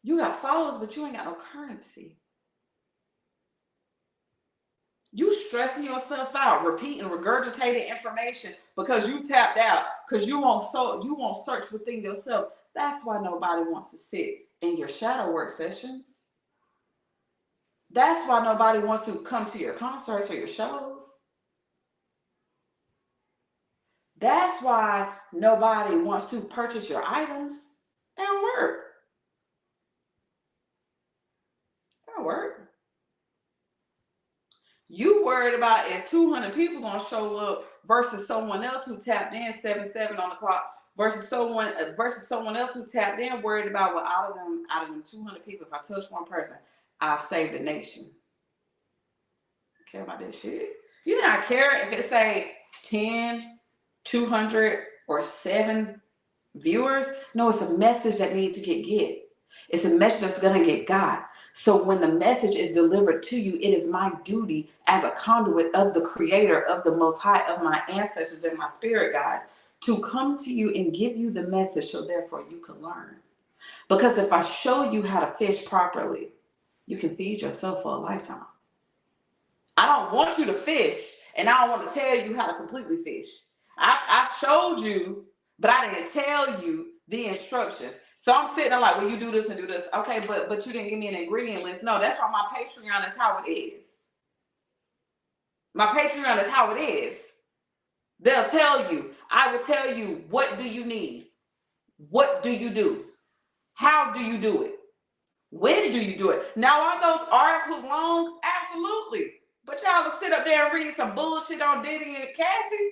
You got followers, but you ain't got no currency. You stressing yourself out, repeating regurgitated information because you tapped out, because you won't search within yourself. That's why nobody wants to sit in your shadow work sessions. That's why nobody wants to come to your concerts or your shows. That's why nobody wants to purchase your items. That don't work. That don't work. You worried about if 200 people gonna show up versus someone else who tapped in 7 on the clock versus someone else who tapped in worried about, well, out of them 200 people, if I touch one person, I've saved the nation. I care about that shit. You think I care if it say 10, 200, or 7 viewers? No, it's a message that needs to get. It's a message that's gonna get got. So when the message is delivered to you, it is my duty as a conduit of the Creator, of the Most High, of my ancestors and my spirit guides, to come to you and give you the message so therefore you can learn. Because if I show you how to fish properly, you can feed yourself for a lifetime. I don't want you to fish, and I don't want to tell you how to completely fish. I showed you, but I didn't tell you the instructions. So I'm sitting there like, well, you do this and do this. Okay, but you didn't give me an ingredient list. No, that's why my Patreon is how it is. My Patreon is how it is. They'll tell you. I will tell you, what do you need? What do you do? How do you do it? When do you do it? Now, are those articles long? Absolutely. But y'all will sit up there and read some bullshit on Diddy and Cassie?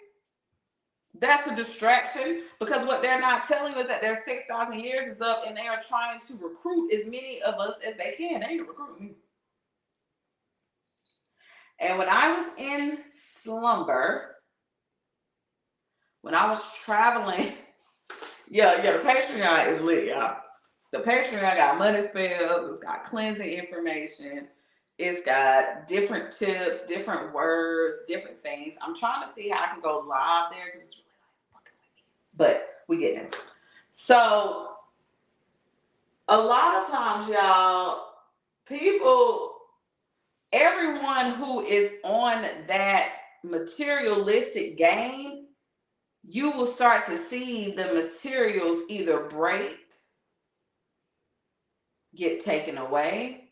That's a distraction, because what they're not telling you is that their 6,000 years is up and they are trying to recruit as many of us as they can. They ain't recruiting me. And when I was in slumber, when I was traveling, yeah, the Patreon is lit, y'all. The Patreon got money spells, it's got cleansing information, it's got different tips, different words, different things. I'm trying to see how I can go live there because it's really like fucking with me. But we get it. So a lot of times, y'all, everyone who is on that materialistic game, you will start to see the materials either break, get taken away,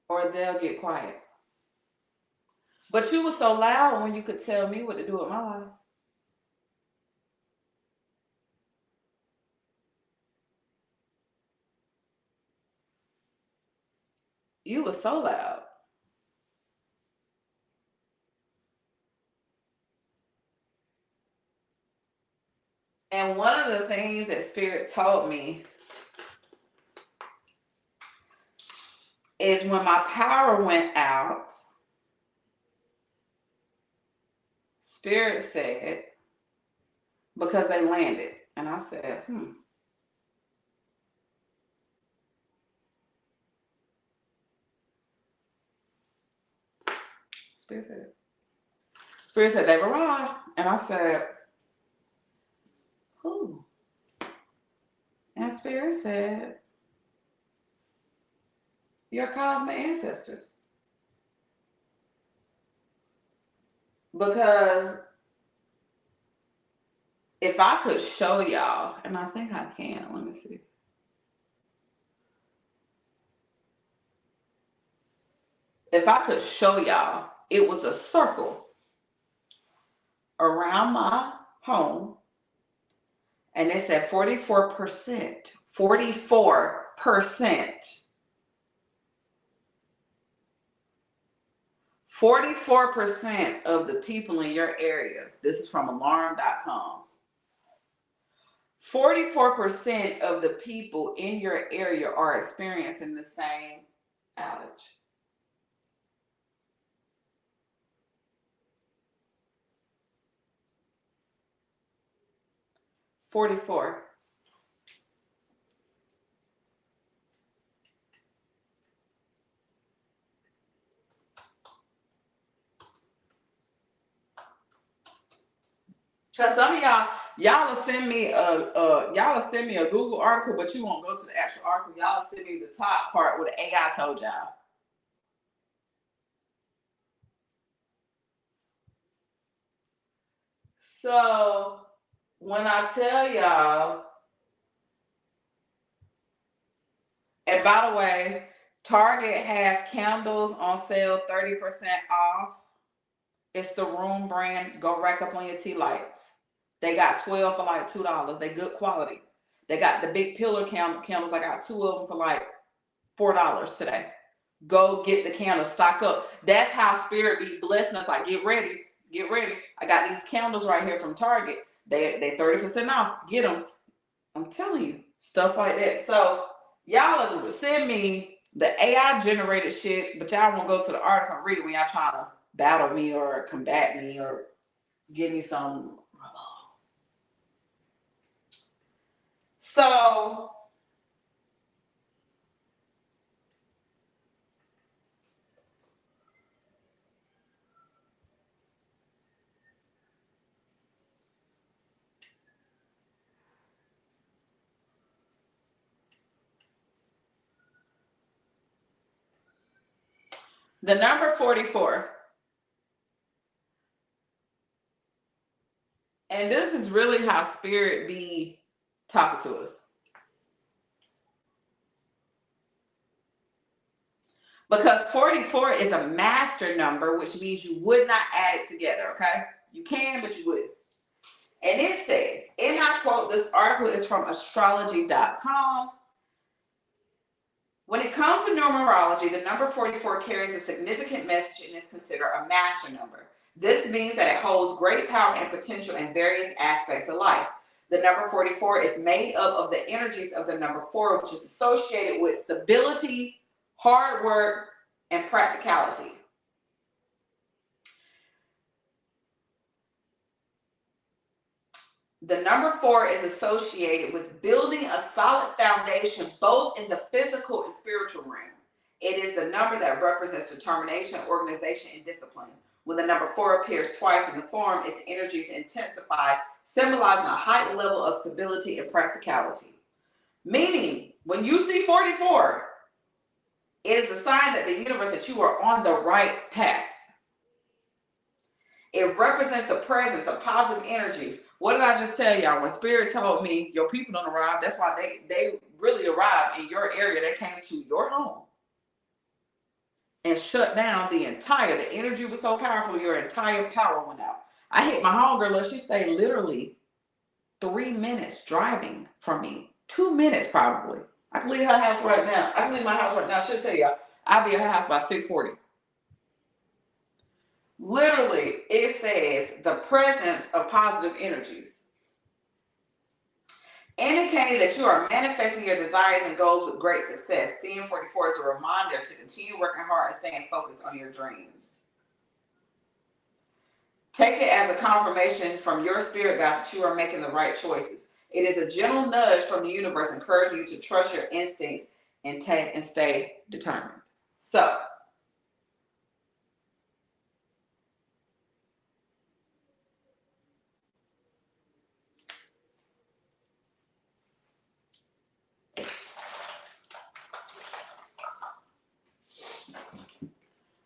or they'll get quiet. But you were so loud when you could tell me what to do with my life. You were so loud. And one of the things that Spirit told me is when my power went out, Spirit said, because they landed. And I said, Spirit said it. Spirit said they've arrived. And I said, who? And Spirit said, your cosmic ancestors. Because if I could show y'all, and I think I can, let me see. If I could show y'all, it was a circle around my home, and they said 44%. 44%. 44% of the people in your area, this is from alarm.com. 44% of the people in your area are experiencing the same outage. 44. Cause some of y'all will send me a Google article, but you won't go to the actual article. Y'all will send me the top part where the AI told y'all. So when I tell y'all, and by the way, Target has candles on sale 30% off. It's the Room brand. Go rack up on your tea lights. They got 12 for like $2. They good quality. They got the big pillar candles. I got 2 of them for like $4 today. Go get the candles, stock up. That's how Spirit be blessing us. Like, get ready. I got these candles right here from Target. They 30% off. Get them. I'm telling you, stuff like that. So y'all send me the AI generated shit, but y'all won't go to the article and read it when y'all trying to battle me or combat me or give me some. So the number 44, and this is really how Spirit be talking to us. Because 44 is a master number, which means you would not add it together, okay? You can, but you wouldn't. And it says, and I quote, this article is from astrology.com. When it comes to numerology, the number 44 carries a significant message and is considered a master number. This means that it holds great power and potential in various aspects of life. The number 44 is made up of the energies of the number 4, which is associated with stability, hard work, and practicality. The number 4 is associated with building a solid foundation both in the physical and spiritual realm. It is the number that represents determination, organization, and discipline. When the number 4 appears twice in the form, its energies intensify, symbolizing a heightened level of stability and practicality. Meaning, when you see 44, it is a sign that the universe that you are on the right path. It represents the presence of positive energies. What did I just tell y'all? When Spirit told me your people don't arrive, that's why they really arrived in your area. They came to your home and shut down the energy was so powerful, your entire power went out. I hit my homegirl, she say literally 3 minutes driving from me. 2 minutes probably. I can leave her house right now. I can leave my house right now. She'll tell y'all, I'll be at her house by 6:40. Literally, it says the presence of positive energies, indicating that you are manifesting your desires and goals with great success. Seeing 44 is a reminder to continue working hard and staying focused on your dreams. Take it as a confirmation from your spirit guides that you are making the right choices. It is a gentle nudge from the universe encouraging you to trust your instincts and stay determined. So,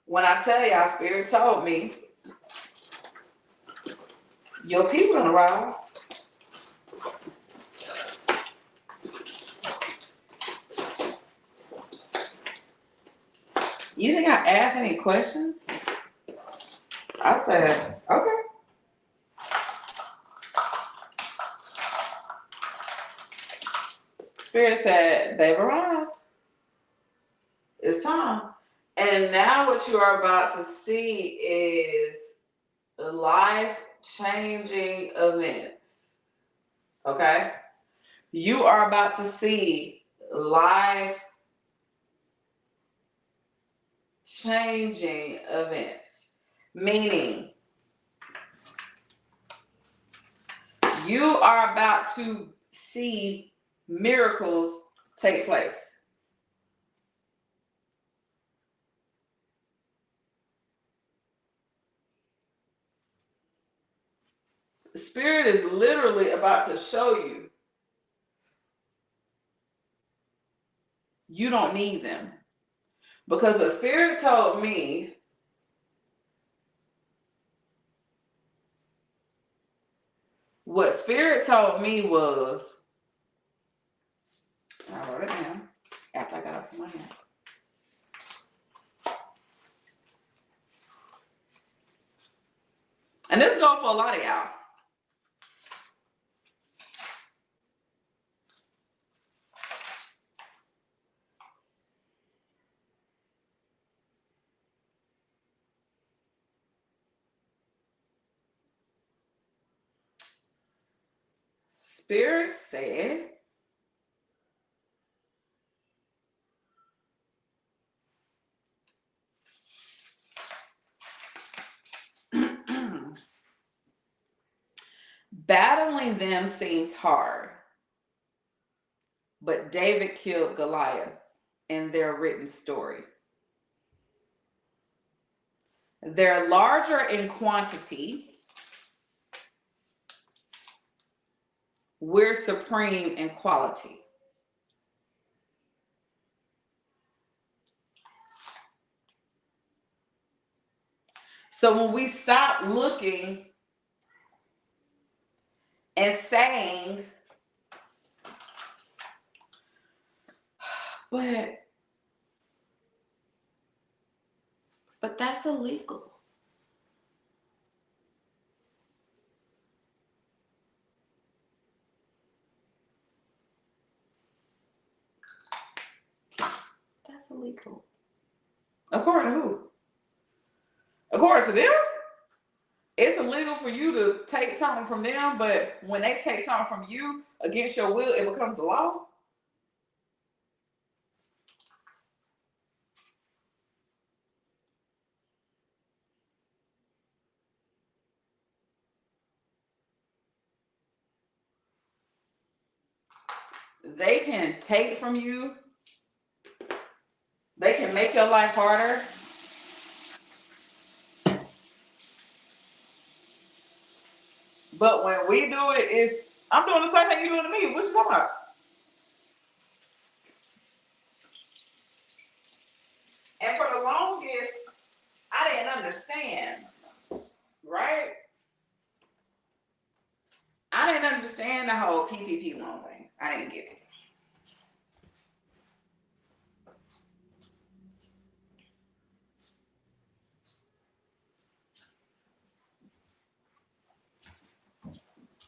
when I tell y'all, Spirit told me, your people don't arrive. You think I asked any questions? I said, okay. Spirit said, they've arrived. It's time. And now what you are about to see is life-changing events. Okay? You are about to see life-changing events. Meaning, you are about to see miracles take place. Spirit is literally about to show you you don't need them. Because what Spirit told me, was, I wrote it down after I got up from my hand. And this goes for a lot of y'all. Spirit said, battling them seems hard, but David killed Goliath in their written story. They're larger in quantity. We're supreme in quality. So when we stop looking and saying, but that's illegal. That's illegal. According to who? According to them? It's illegal for you to take something from them, but when they take something from you against your will, it becomes the law? They can take from you. They can make your life harder. But when we do it, it's, I'm doing the same thing you're doing to me. What you talking about? And for the longest, I didn't understand, right? I didn't understand the whole PPP loan thing. I didn't get it.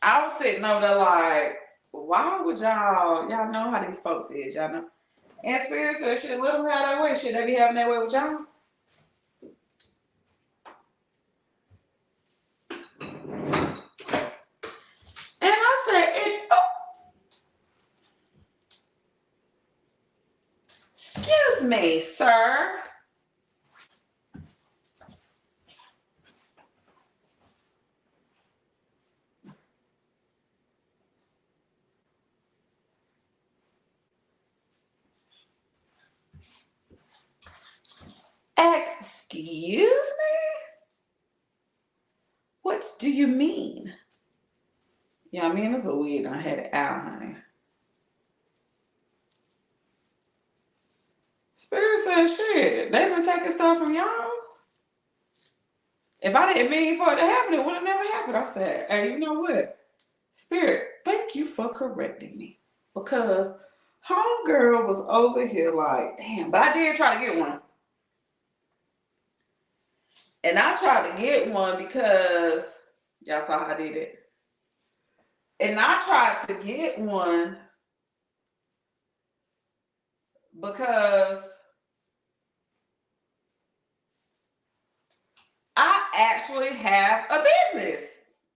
I was sitting over there like, why would y'all know how these folks is, y'all know? And Spirit said, shit, let them have their way. Should they be having their way with y'all? And I said, excuse me, sir. Excuse me? What do you mean? Yeah, I mean, it's a weed. I had it out, honey. Spirit said, shit, they been taking stuff from y'all. If I didn't mean for it to happen, it would have never happened. I said, hey, you know what? Spirit, thank you for correcting me. Because homegirl was over here like, damn, but I did try to get one. And I tried to get one because, y'all saw how I did it. And I tried to get one because I actually have a business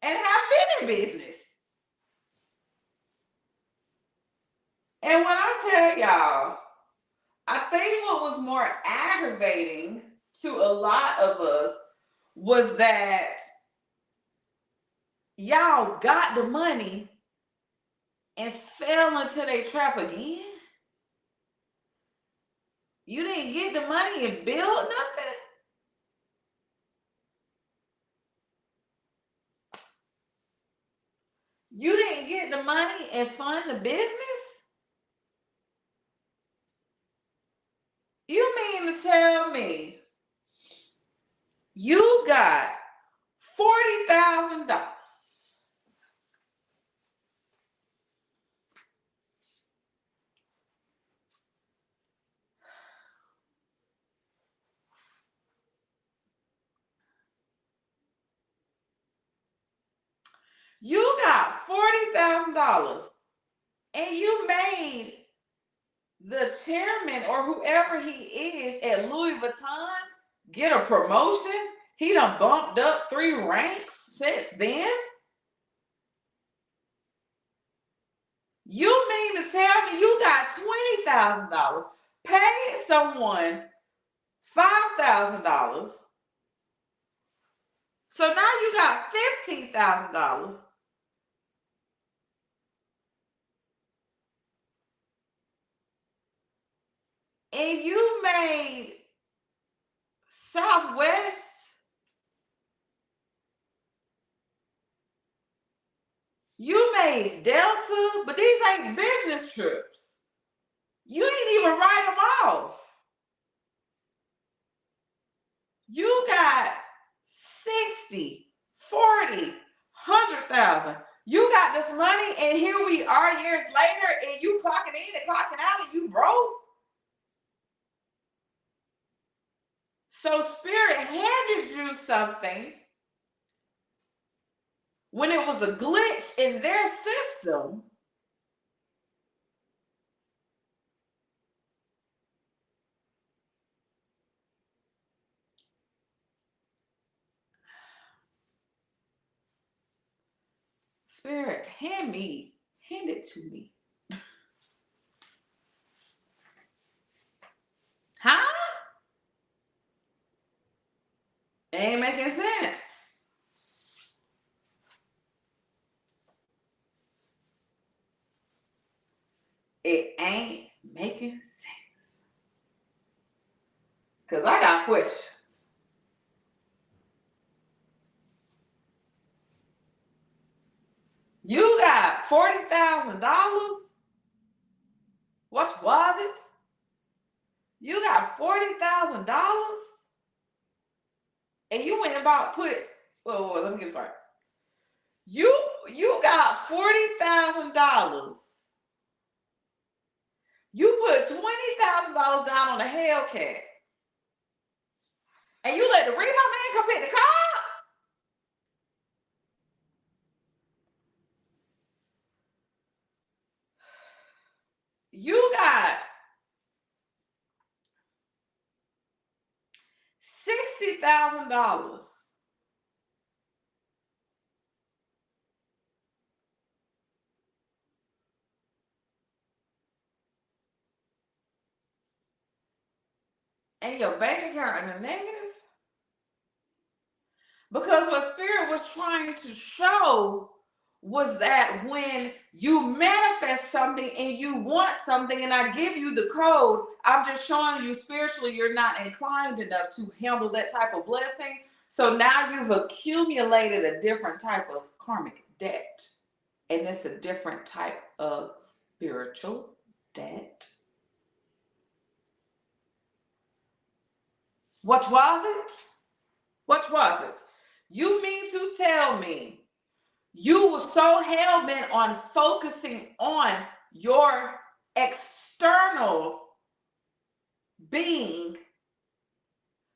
and have been in business. And when I tell y'all, I think what was more aggravating to a lot of us was that y'all got the money and fell into their trap again. You didn't get the money and build nothing. You didn't get the money and fund the business? You mean to tell me you got $40,000? You got $40,000 and you made the chairman or whoever he is at Louis Vuitton get a promotion. He done bumped up 3 ranks since then. You mean to tell me you got $20,000, paid someone $5,000, so now you got $15,000, and you made Southwest you made Delta, but these ain't business trips. You didn't even write them off. You got 60, 40, 100,000. You got this money, and here we are years later, and you clocking in and clocking out, and you broke. So Spirit handed you something when it was a glitch in their system. Spirit, hand it to me. Huh? Ain't making sense. It ain't making sense. Because I got questions. You got $40,000? What was it? You got $40,000? And you went about whoa, let me get started. You got $40,000. You put $20,000 down on a Hellcat. And you let the repo man come pick the car up? You got $60,000. And your bank account in the negative? Because what Spirit was trying to show was that when you manifest something and you want something, and I give you the code, I'm just showing you spiritually you're not inclined enough to handle that type of blessing. So now you've accumulated a different type of karmic debt. And it's a different type of spiritual debt. What was it? What was it? You mean to tell me you were so hell-bent on focusing on your external being,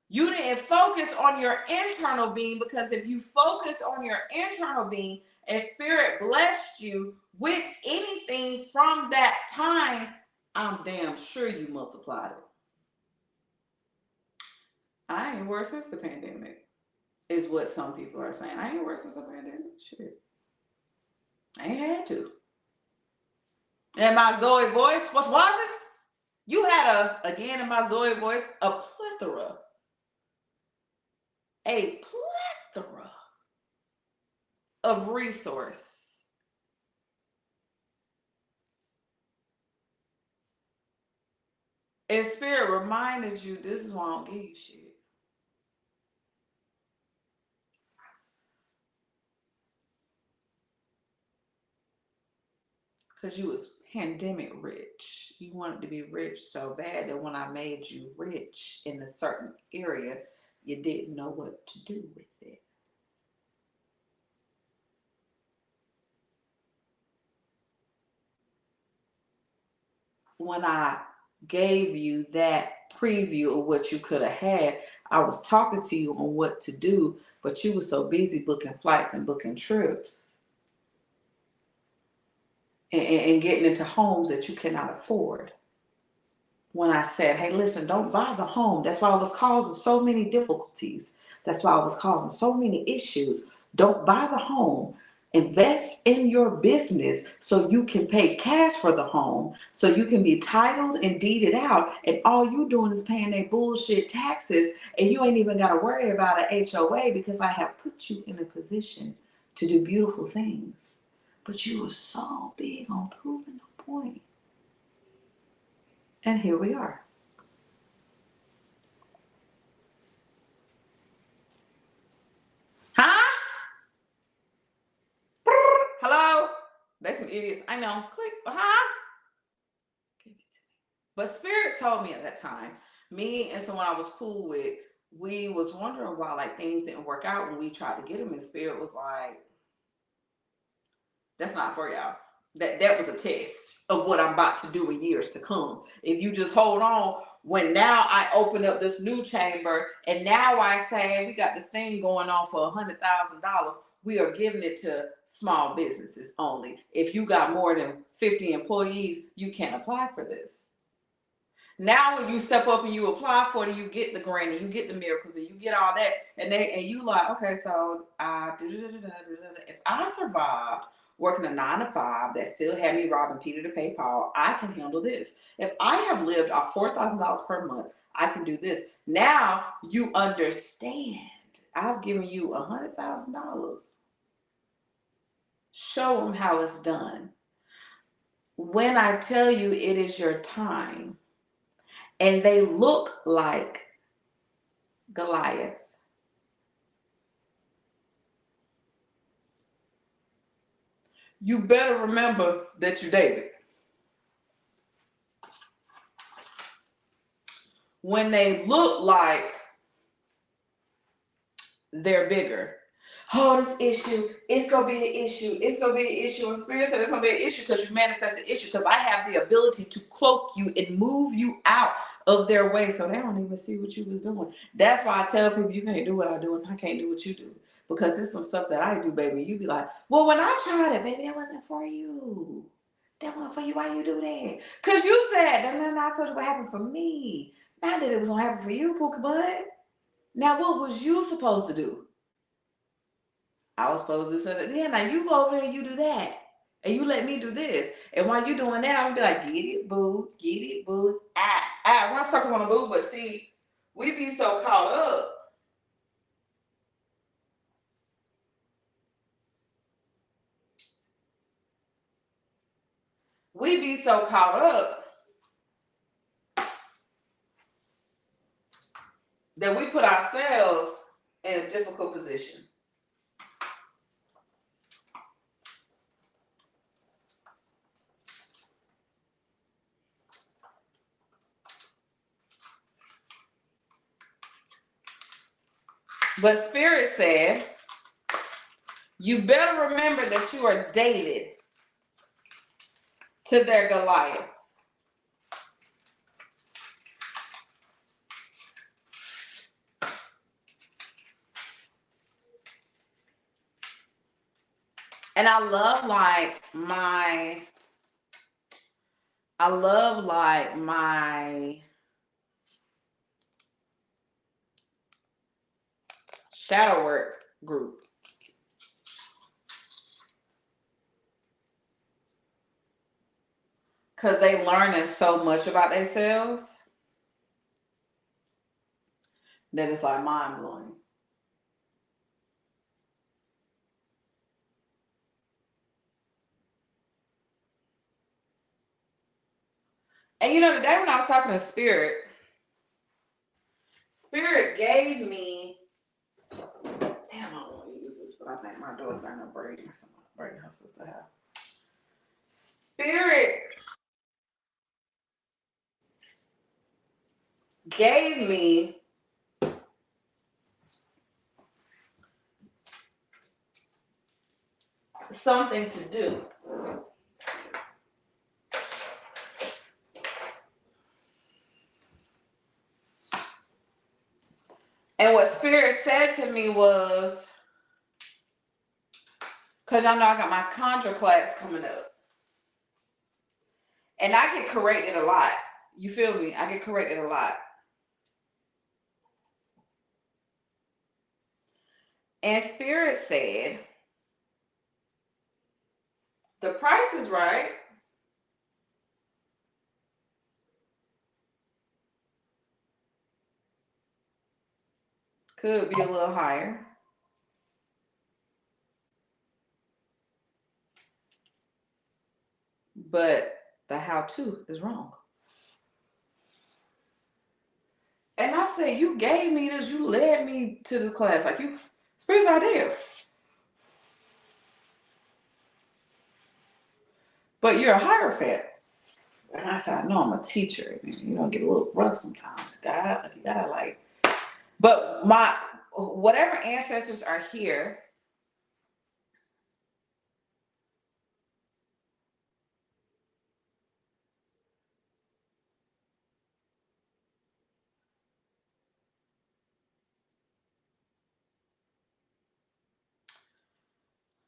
you didn't focus on your internal being? Because if you focus on your internal being and Spirit blessed you with anything from that time, I'm damn sure you multiplied it. I ain't worse since the pandemic, is what some people are saying. I ain't worse since the pandemic. Shit. I ain't had to. And my Zoe voice, what was it? You had again in my Zoe voice, a plethora of resource. And Spirit reminded you, this is why I don't give you shit. Because you was pandemic rich. You wanted to be rich so bad that when I made you rich in a certain area, you didn't know what to do with it. When I gave you that preview of what you could have had, I was talking to you on what to do, but you were so busy booking flights and booking trips and getting into homes that you cannot afford. When I said, hey, listen, don't buy the home. That's why I was causing so many difficulties. That's why I was causing so many issues. Don't buy the home. Invest in your business so you can pay cash for the home, so you can be titled and deeded out, and all you doing is paying their bullshit taxes, and you ain't even got to worry about an HOA because I have put you in a position to do beautiful things. But you were so big on proving the point. And here we are. Huh? Hello? They some idiots. I know. Click. Huh? Give it to me. But Spirit told me at that time, me and someone I was cool with, we was wondering why like things didn't work out when we tried to get them, and Spirit was like, that's not for y'all. That was a test of what I'm about to do in years to come. If you just hold on, when now I open up this new chamber and now I say we got this thing going on for $100,000, we are giving it to small businesses only. If you got more than 50 employees, you can't apply for this. Now when you step up and you apply for it, you get the grant and you get the miracles and you get all that, and you like, okay, so if I survived working a 9 to 5 that still had me robbing Peter to pay Paul, I can handle this. If I have lived off $4,000 per month, I can do this. Now you understand. I've given you $100,000. Show them how it's done. When I tell you it is your time, and they look like Goliath, you better remember that you're David. When they look like they're bigger, oh, this issue, it's going to be an issue. It's going to be an issue. And Spirit said it's going to be an issue because you manifest an issue, because I have the ability to cloak you and move you out of their way so they don't even see what you was doing. That's why I tell people you can't do what I do and I can't do what you do. Because there's some stuff that I do, baby. You be like, well, when I tried it, baby, that wasn't for you. That wasn't for you. Why you do that? Because you said, and I told you what happened for me. Not that it was going to happen for you, Pookie Bud. Now, what was you supposed to do? I was supposed to do something. Yeah, now you go over there and you do that. And you let me do this. And while you doing that, I'm going to be like, get it, boo. Get it, boo. I want to talk on a boo, but see, we be so caught up. We be so caught up that we put ourselves in a difficult position. But Spirit said, you better remember that you are David to their Goliath. And I love like my shadow work group. Because they learning so much about themselves that it's like mind blowing. And you know, today when I was talking to Spirit gave me, damn, I don't want to use this, but I think my daughter got her braiding her sister house. Spirit gave me something to do. And what Spirit said to me was, because y'all know I got my conjure class coming up. And I get corrected a lot. You feel me? I get corrected a lot. And Spirit said, the price is right. Could be a little higher. But the how-to is wrong. And I said, you gave me this. You led me to this class. Like, you, Spirit's idea. But you're a hierophant. And I said, I know I'm a teacher. And, you know, get a little rough sometimes. You gotta like, but my, whatever ancestors are here,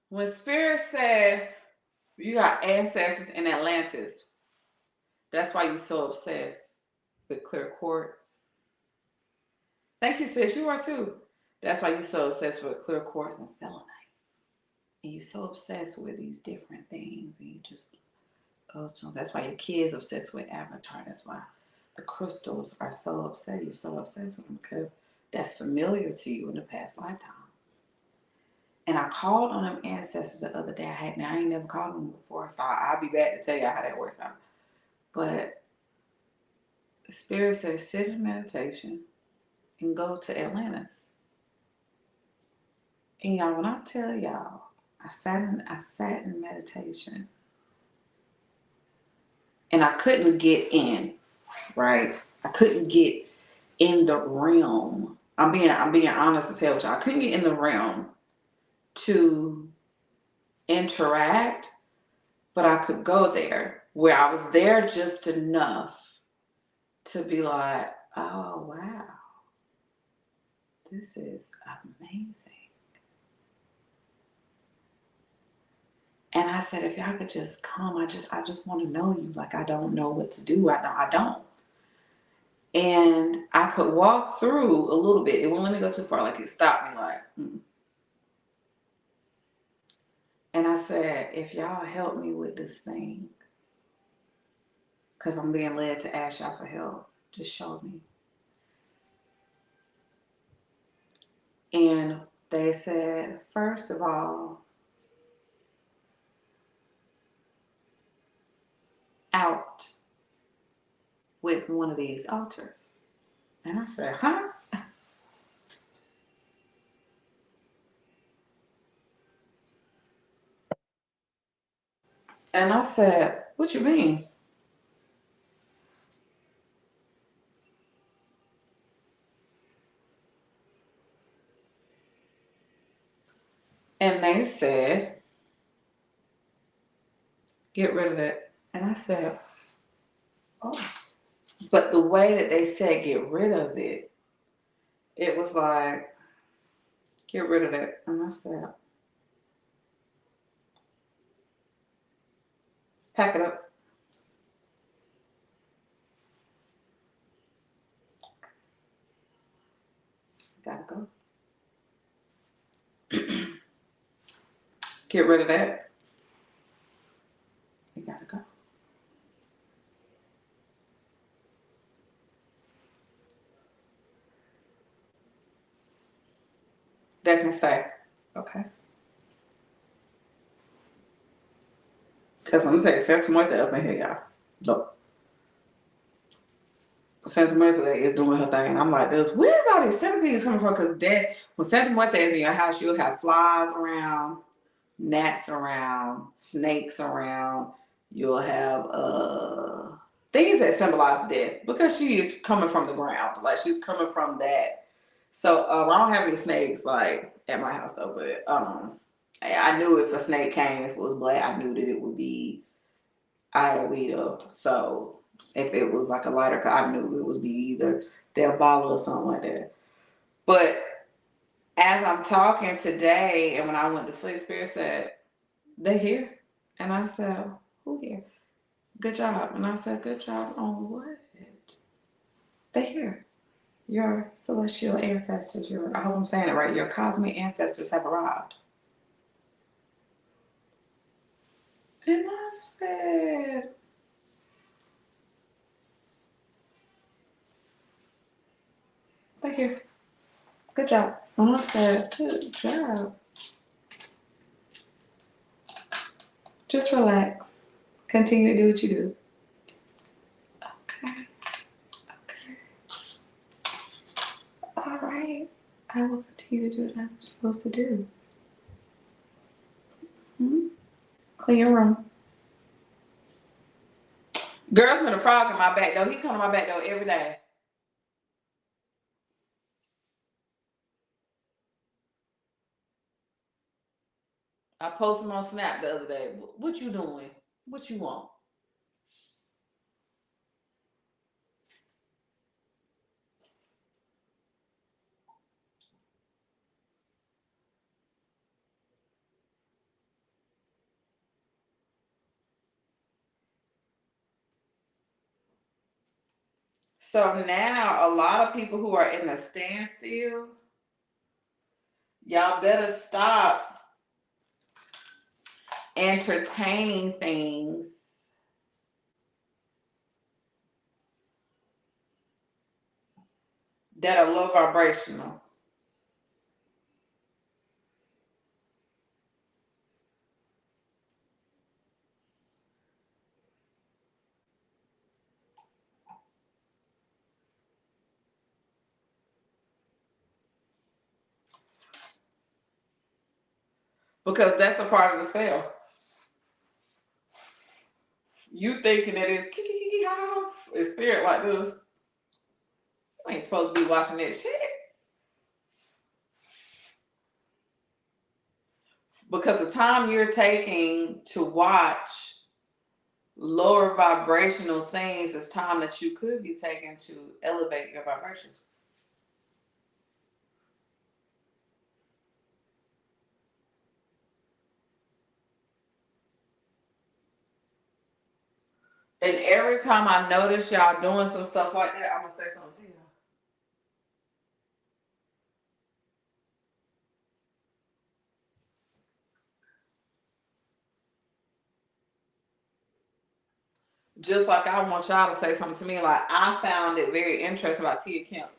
when Spirit said, you got ancestors in Atlantis, that's why you're so obsessed with clear quartz. Thank you, sis. You are too. That's why you're so obsessed with clear quartz and selenite. And you're so obsessed with these different things. And you just go to them. That's why your kids obsessed with Avatar. That's why the crystals are so upset. You're so obsessed with them because that's familiar to you in the past lifetime. And I called on them ancestors the other day. I ain't never called them before, so I'll be back to tell you how that works out. But the Spirit says, sit in meditation and go to Atlantis. And y'all, when I tell y'all, I sat in meditation, and I couldn't get in, right? I couldn't get in the realm. I'm being honest as hell with y'all. I couldn't get in the realm to interact, but I could go there where I was there just enough to be like, oh wow, this is amazing. And I said, if y'all could just come, I just want to know you. Like, I don't know what to do. I don't. And I could walk through a little bit. It won't let me go too far. Like, it stopped me like, And I said, if y'all help me with this thing, because I'm being led to ask y'all for help, just show me. And they said, first of all, out with one of these altars. And I said, huh? And I said, what you mean? And they said, get rid of it. And I said, oh. But the way that they said get rid of it, it was like, get rid of it. And I said, pack it up. Gotta go. Get rid of that. You gotta go. They can say, okay. Because I'm gonna tell you, Santa Martha up in here, y'all. Look. Santa Martha is doing her thing. And I'm like, where's all these centipedes coming from? Because when Santa Martha is in your house, you'll have flies around, gnats around, snakes around, You'll have things that symbolize death, because she is coming from the ground. Like, she's coming from that. So I don't have any snakes like at my house though, but I knew if a snake came, if it was black, I knew that it would be Ayurveda. So if it was like a lighter, I knew it would be either Diabolo or something like that. But as I'm talking today, and when I went to sleep, Spirit said, "They here?" And I said, "Who here? Good job." And I said, "Good job on what?" "They here. Your celestial ancestors, I hope I'm saying it right, your cosmic ancestors have arrived." And I said, "They here. Good job." And I said, "Good job. Just relax. Continue to do what you do." Okay. Okay. All right. I will continue to do what I'm supposed to do. Clean your room. Girl's been a frog in my back door. He come to my back door every day. I posted him on Snap the other day. "What you doing? What you want?" So now a lot of people who are in a standstill, y'all better stop entertaining things that are low vibrational. Because that's a part of the spell. You thinking that it's kiki how a spirit like this. You ain't supposed to be watching that shit. Because the time you're taking to watch lower vibrational things is time that you could be taking to elevate your vibrations. And every time I notice y'all doing some stuff like that, I'm gonna say something to you. Just like I want y'all to say something to me. Like, I found it very interesting about Tia Kemp.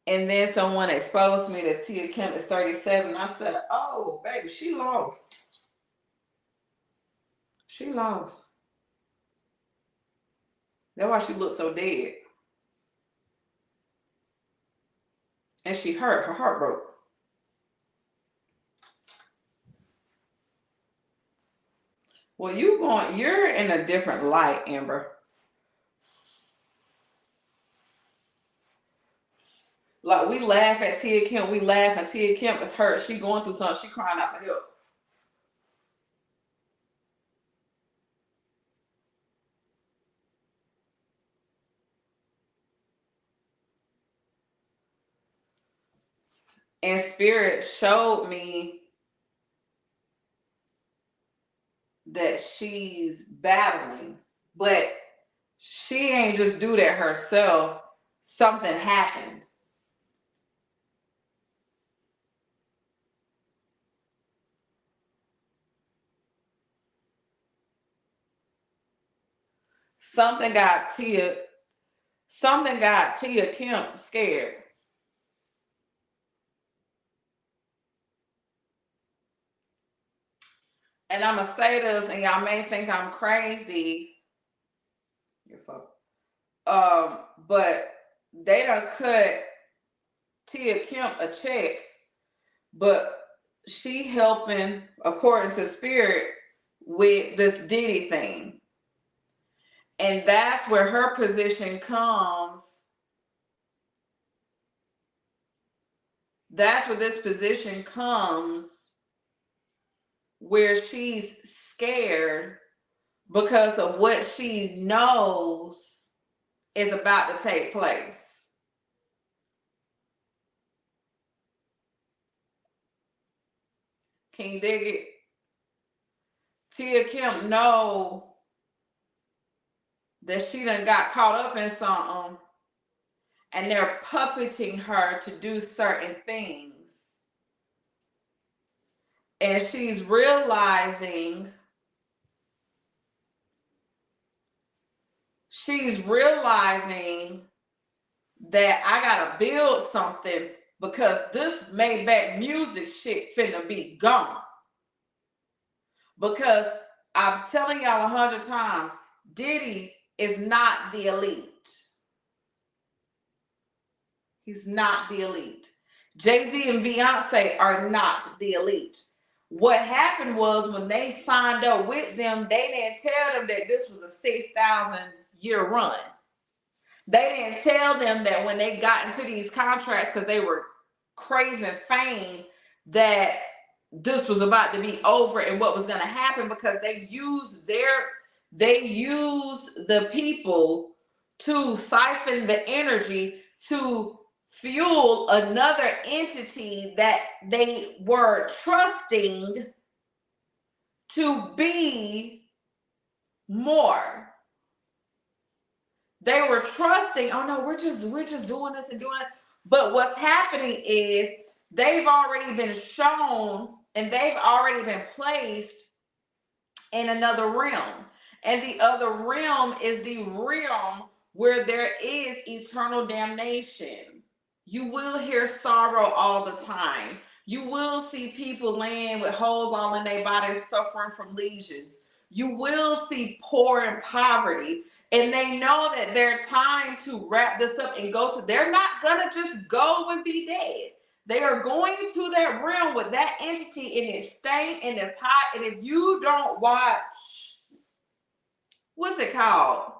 And then someone exposed me that Tia Kemp is 37. I said, "Oh, baby, she lost. She lost. That's why she looked so dead. And she hurt. Her heart broke." Well, you're in a different light, Amber. Like, we laugh at Tia Kemp. We laugh and Tia Kemp is hurt. She going through something. She crying out for help. And Spirit showed me that she's battling, but she ain't just do that herself. Something happened. Something got Tia Kemp scared. And I'm gonna say this, and y'all may think I'm crazy. You're fucked. But they done cut Tia Kemp a check, but she helping, according to Spirit, with this Diddy thing. And that's where her position comes. That's where this position comes, where she's scared because of what she knows is about to take place. Can you dig it? Tia Kemp know that she done got caught up in something, and they're puppeting her to do certain things. And she's realizing that I gotta build something, because this Maybach music shit finna be gone. Because I'm telling y'all 100 times, Diddy is not the elite. He's not the elite. Jay-Z and Beyonce are not the elite. What happened was, when they signed up with them, they didn't tell them that this was a 6,000 year run. They didn't tell them that when they got into these contracts, because they were craving fame, that this was about to be over and what was going to happen, because they used the people to siphon the energy to fuel another entity that they were trusting to be more. They were trusting, oh no, we're just doing this and doing it. But what's happening is, they've already been shown and they've already been placed in another realm. And the other realm is the realm where there is eternal damnation. You will hear sorrow all the time. You will see people laying with holes all in their bodies, suffering from lesions. You will see poor and poverty. And they know that their time to wrap this up and go to, they're not gonna just go and be dead. They are going to that realm with that entity, and it's staying and it's hot. And if you don't watch, what's it called?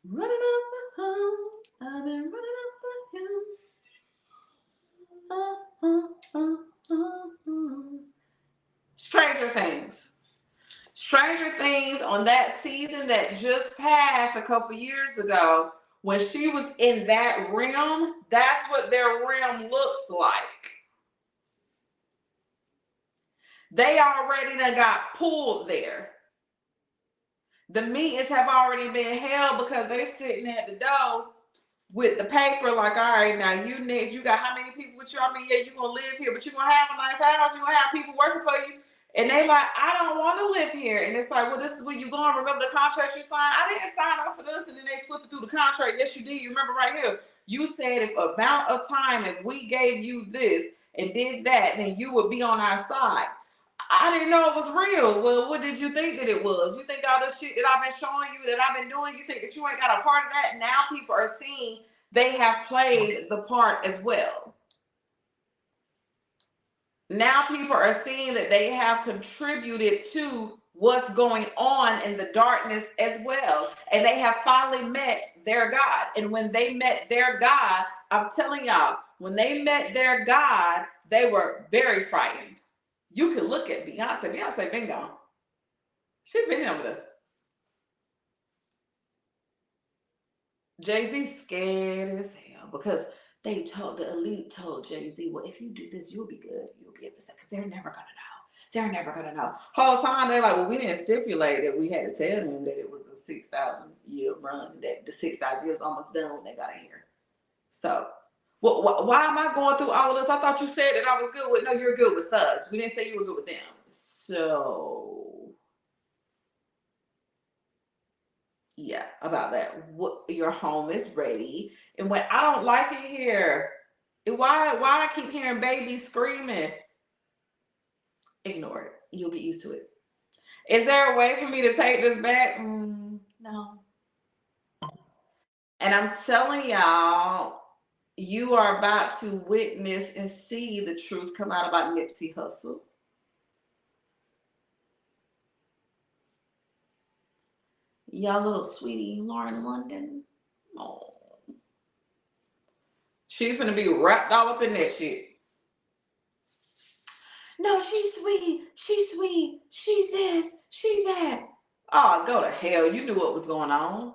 Running up the hill. I've been running up the hill. Stranger Things. Stranger Things, on that season that just passed a couple years ago, when she was in that realm, that's what their realm looks like. They already done got pulled there. The meetings have already been held, because they're sitting at the door with the paper, like, all right, now you next, you got how many people with you? I mean, yeah, you're gonna live here, but you're gonna have a nice house, you're gonna have people working for you. And they like, I don't want to live here. And it's like, well, this is where you going. Remember the contract you signed? I didn't sign up for this. And then they flip it through the contract. Yes, you did. You remember right here. You said, if amount of time, if we gave you this and did that, then you would be on our side. I didn't know it was real. Well, what did you think that it was? You think all this shit that I've been showing you, that I've been doing, you think that you ain't got a part of that? Now people are seeing they have played the part as well. Now people are seeing that they have contributed to what's going on in the darkness as well. And they have finally met their God. And when they met their God, I'm telling y'all, when they met their God, they were very frightened. You could look at Beyonce. Beyonce been gone. She been over there. Jay-Z scared as hell, because the elite told Jay-Z, well, if you do this, you'll be good. You'll be able to say, because they're never gonna know. They're never gonna know. Whole time they're like, well, we didn't stipulate that we had to tell them that it was a 6,000 year run, that the 6,000 years almost done when they got in here. So, why am I going through all of this? I thought you said that I was good with. No, you're good with us. We didn't say you were good with them. So, yeah, about that. What, your home is ready. And when I don't like it here, why I keep hearing babies screaming? Ignore it. You'll get used to it. Is there a way for me to take this back? No. And I'm telling y'all, you are about to witness and see the truth come out about Nipsey Hussle. Y'all little sweetie Lauren London. Oh. She's gonna be wrapped all up in that shit. No, she's sweet. She's sweet. She's this. She's that. Oh, go to hell. You knew what was going on.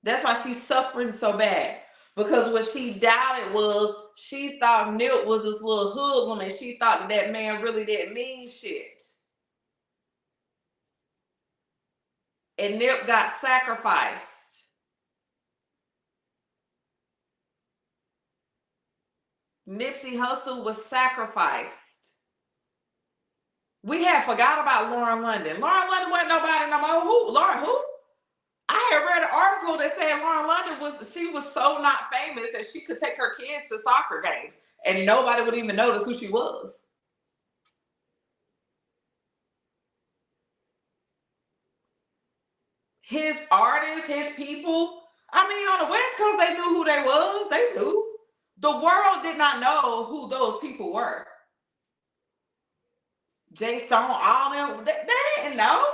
That's why she's suffering so bad. Because what she doubted was she thought Nip was this little hoodlum and she thought that that man really didn't mean shit. And Nip got sacrificed. Nipsey Hussle was sacrificed. We had forgot about Lauren London. Lauren London wasn't nobody no more. Who? Lauren who? I had read an article that said Lauren London was so not famous that she could take her kids to soccer games and nobody would even notice who she was. His artists, his people, I mean, on the West Coast, they knew who they was. They knew. The world did not know who those people were. Jay Stone, all them, they didn't know.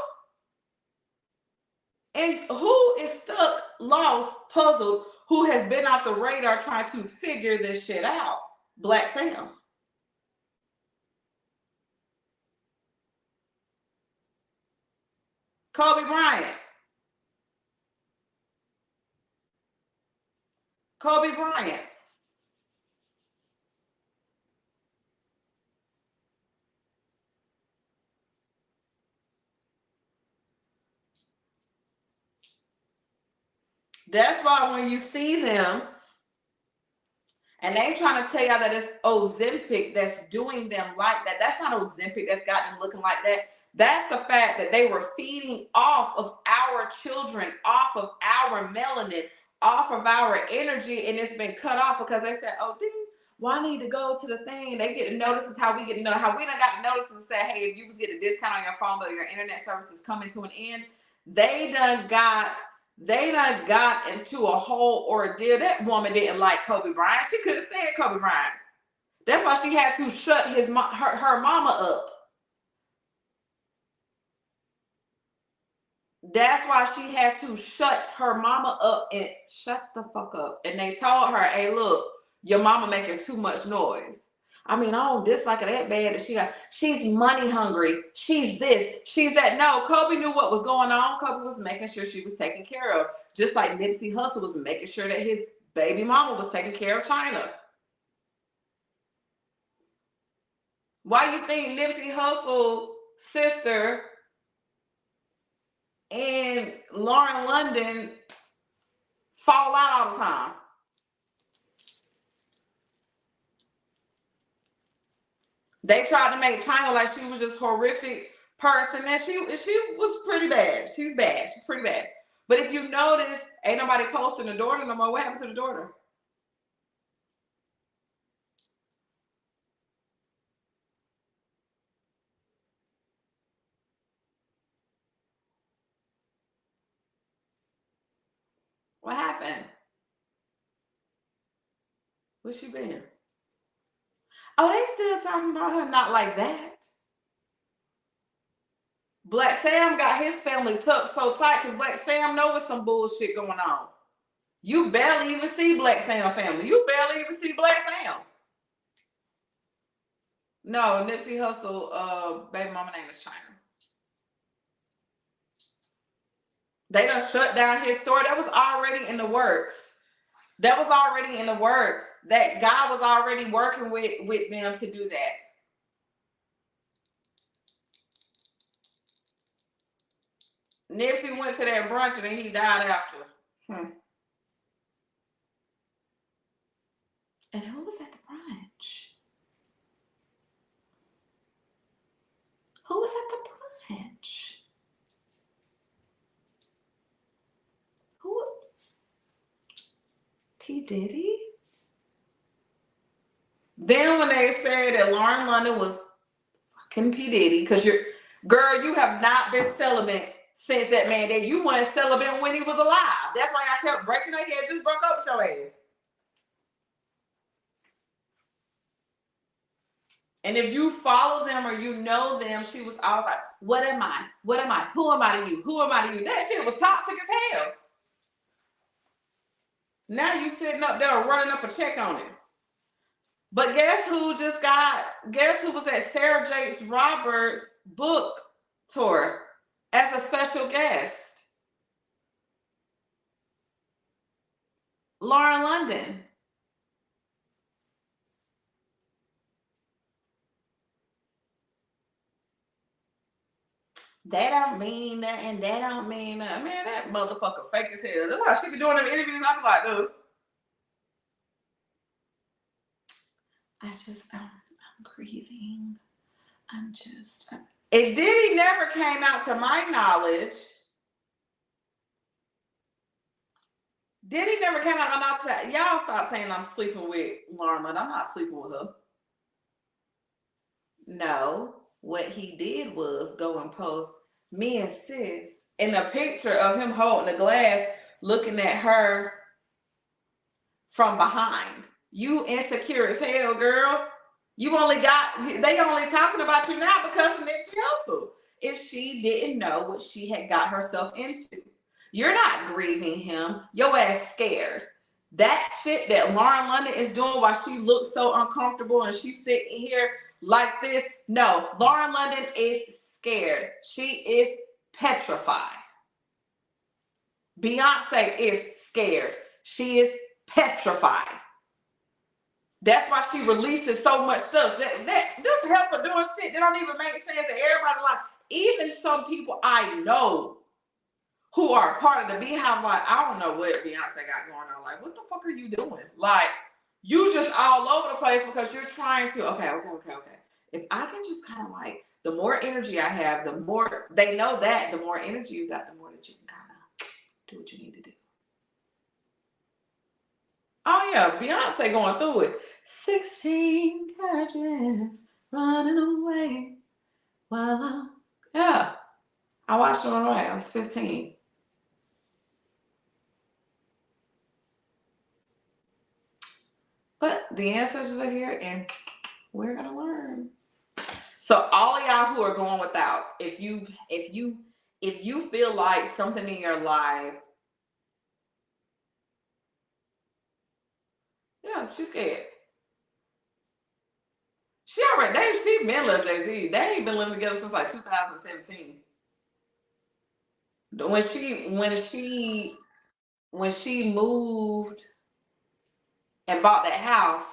And who is stuck, lost, puzzled, who has been off the radar trying to figure this shit out? Black Sam. Kobe Bryant. Kobe Bryant. That's why when you see them and they trying to tell y'all that it's Ozempic that's doing them like that, that's not Ozempic that's got them looking like that. That's the fact that they were feeding off of our children, off of our melanin, off of our energy, and it's been cut off because they said, oh, ding, well, I need to go to the thing. They get notices how we get to know, how we done got notices and said, hey, if you was getting a discount on your phone, but your internet service is coming to an end, they done got into a whole ordeal. That woman didn't like Kobe Bryant. She couldn't stand Kobe Bryant. That's why she had to shut her mama up. That's why she had to shut her mama up and shut the fuck up. And they told her, hey, look, your mama making too much noise. I mean, I don't dislike her that bad that she's money hungry. She's this, she's that. No, Kobe knew what was going on. Kobe was making sure she was taken care of. Just like Nipsey Hussle was making sure that his baby mama was taking care of China. Why you think Nipsey Hussle's sister and Lauren London fall out all the time? They tried to make China like she was just horrific person, and she was pretty bad. She's bad. She's pretty bad. But if you notice, ain't nobody posting the daughter no more. What happened to the daughter? What happened? Where's she been? Oh, they still talking about her not like that. Black Sam got his family tucked so tight because Black Sam knows some bullshit going on. You barely even see Black Sam family. You barely even see Black Sam. No, Nipsey Hussle, baby mama name is China. They done shut down his store. That was already in the works. That was already in the works. That guy was already working with them to do that. Nipsey went to that brunch and then he died after. And who was at the brunch? Who was at the brunch? Who? P. Diddy? Then when they said that Lauren London was fucking P. Diddy, because girl, you have not been celibate since that man that you weren't celibate when he was alive. That's why I kept breaking her head, just broke up with your ass. And if you follow them or you know them, she was always like, what am I? What am I? Who am I to you? Who am I to you? That shit was toxic as hell. Now you sitting up there running up a check on it. But guess who was at Sarah Jakes Roberts' book tour as a special guest? Lauren London. They don't mean that, and they don't mean that. Man, that motherfucker fake as hell. That's why she be doing them interviews. I'm like, dude. I'm grieving. If Diddy never came out to my knowledge. Diddy never came out to my knowledge. Y'all stop saying I'm sleeping with Lauren. I'm not sleeping with her. No. What he did was go and post me and sis in a picture of him holding the glass, looking at her from behind. You insecure as hell, girl. They only talking about you now because of Nipsey Hussle. If she didn't know what she had got herself into. You're not grieving him. Your ass scared. That shit that Lauren London is doing while she looks so uncomfortable and she's sitting here like this. No, Lauren London is scared. She is petrified. Beyonce is scared. She is petrified. That's why she releases so much stuff. This heifer doing shit that don't even make sense to everybody. Like, even some people I know who are a part of the Beehive, like, I don't know what Beyonce got going on. Like, what the fuck are you doing? Like, you just all over the place because you're trying to, okay. If I can just kind of like, the more energy I have, the more, they know that the more energy you got, the more that you can kind of do what you need to do. Oh yeah, Beyonce going through it. 16 virgins running away while I watched it on the way. I was 15. But the ancestors are here and we're gonna learn. So all of y'all who are going without, if you feel like something in your life, yeah, she's scared. She been left Jay-Z. They ain't been living together since like 2017. When she moved and bought that house,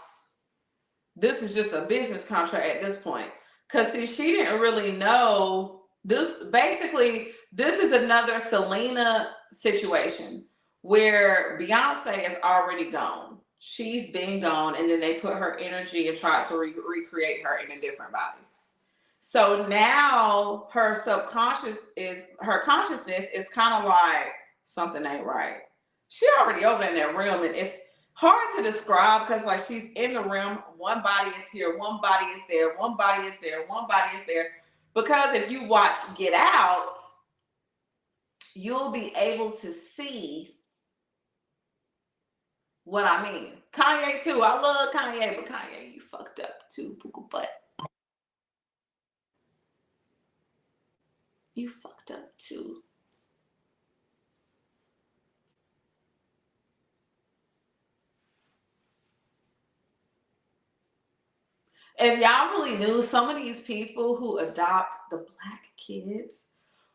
this is just a business contract at this point. Because see, she didn't really know this. Basically, this is another Selena situation where Beyonce is already gone. She's been gone, and then they put her energy and tried to recreate her in a different body. So now her consciousness is kind of like something ain't right. She already over in that realm, and it's hard to describe because like she's in the realm. One body is here, one body is there, one body is there, one body is there. Because if you watch Get Out, you'll be able to see what I mean. Kanye too. I love Kanye, but Kanye, you fucked up too, Pooka butt. You fucked up too. If y'all really knew some of these people who adopt the black kids,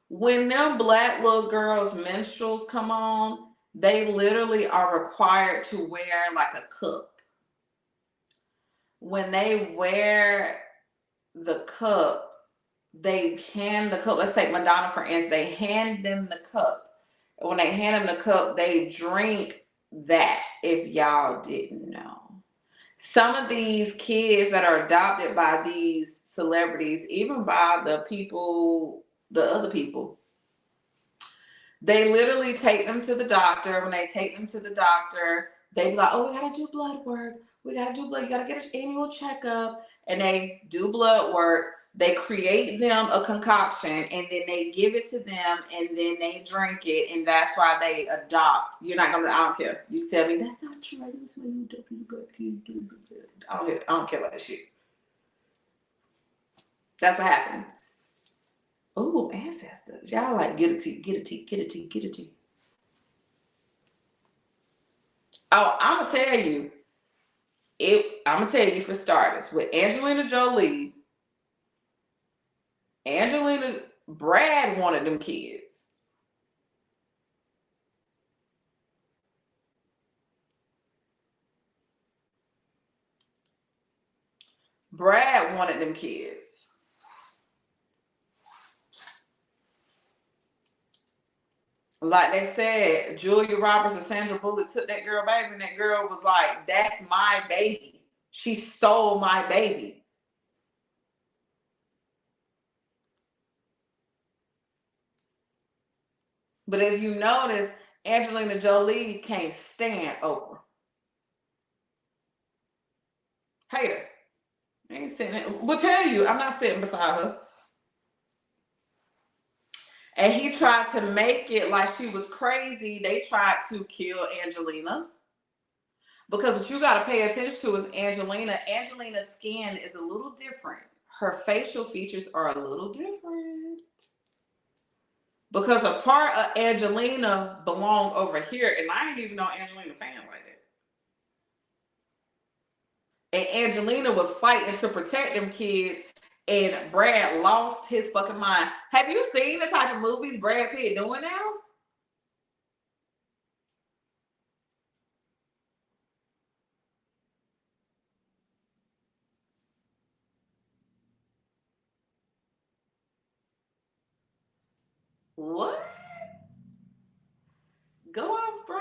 when them black little girls' menstruals come on, they literally are required to wear like a cup. When they wear the cup, they hand the cup. Let's take Madonna for instance. They hand them the cup. And when they hand them the cup, they drink that, if y'all didn't know. Some of these kids that are adopted by these celebrities, even by the other people, they literally take them to the doctor. When they take them to the doctor, they be like, oh, we got to do blood work. You got to get an annual checkup. And they do blood work. They create them a concoction and then they give it to them and then they drink it. And that's why they adopt. You're not going to, I don't care. You tell me, that's not true. I don't care about that shit. That's what happens. Oh, ancestors. Y'all like get a T, get a T, get a T, get a T. Oh, I'm gonna tell you. I'm gonna tell you for starters, with Angelina Jolie, Brad wanted them kids. Brad wanted them kids. Like they said, Julia Roberts and Sandra Bullock took that girl baby, and that girl was like, "That's my baby. She stole my baby." But if you notice, Angelina Jolie can't stand Oprah. Hate her. I ain't sitting. Will tell you, I'm not sitting beside her. And he tried to make it like she was crazy. They tried to kill Angelina. Because what you got to pay attention to is Angelina. Angelina's skin is a little different. Her facial features are a little different. Because a part of Angelina belonged over here. And I ain't even know Angelina fan like that. And Angelina was fighting to protect them kids. And Brad lost his fucking mind. Have you seen the type of movies Brad Pitt doing now? What? Go off, bro.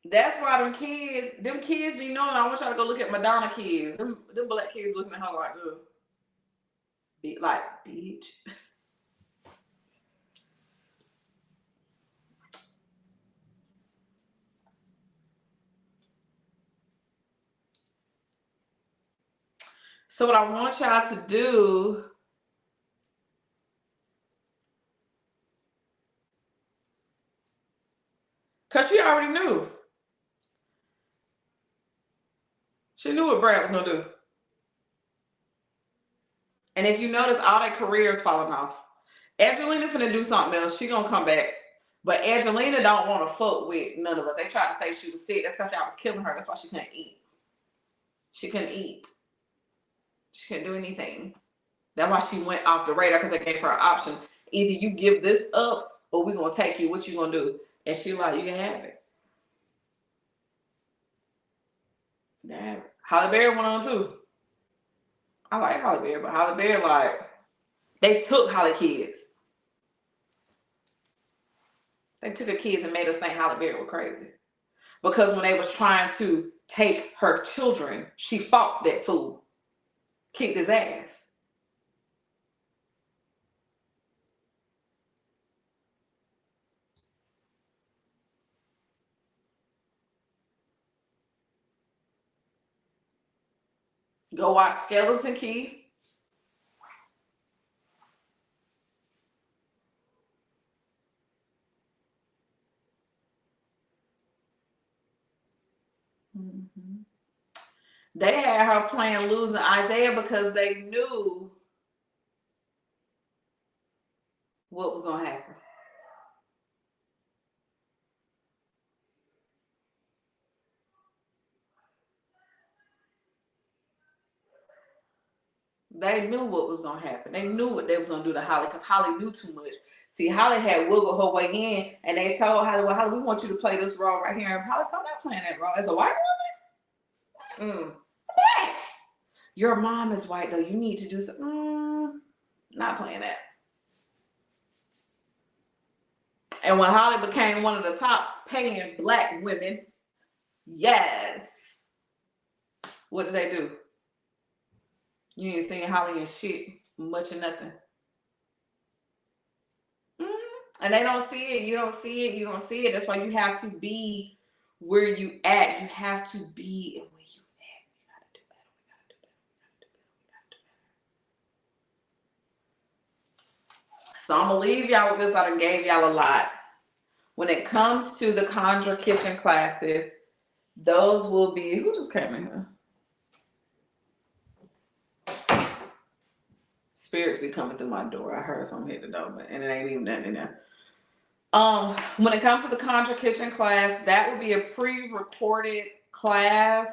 That's why them kids be knowing. I want y'all to go look at Madonna kids. Them black kids looking at her like, ugh. Be like, bitch. So what I want y'all to do, because she already knew. She knew what Brad was going to do. And if you notice, all their careers falling off. Angelina finna do something else. She going to come back. But Angelina don't want to fuck with none of us. They tried to say she was sick. That's because y'all was killing her. That's why she couldn't eat. She couldn't eat. She couldn't do anything. That's why she went off the radar, because they gave her an option. Either you give this up or we're going to take you. What you going to do? And she like, you can have it. Yeah. Halle Berry went on too. I like Halle Berry, but Halle Berry, like, they took Halle kids. They took the kids and made us think Halle Berry was crazy. Because when they was trying to take her children, she fought that fool. Kicked his ass. Go watch Skeleton Key. Mm-hmm. They had her playing losing Isaiah because they knew what was going to happen. They knew what was going to happen. They knew what they was going to do to Holly, because Holly knew too much. See, Holly had wiggled her way in, and they told Holly, well, Holly, we want you to play this role right here. And Holly said, I'm not playing that role. As a white woman? What? Your mom is white, though. You need to do something. Not playing that. And when Holly became one of the top paying black women, yes, what did they do? You ain't seen Holly in shit, much of nothing. And they don't see it. You don't see it. You don't see it. That's why you have to be where you at. You have to be where you at. We gotta do better. We gotta do better. We gotta do better. So I'm gonna leave y'all with this. I done gave y'all a lot. When it comes to the Conjure Kitchen classes, those will be, who just came in here? Spirits be coming through my door. I heard something hit the door, and it ain't even nothing in there. When it comes to the Conjure Kitchen class, that would be a pre-recorded class.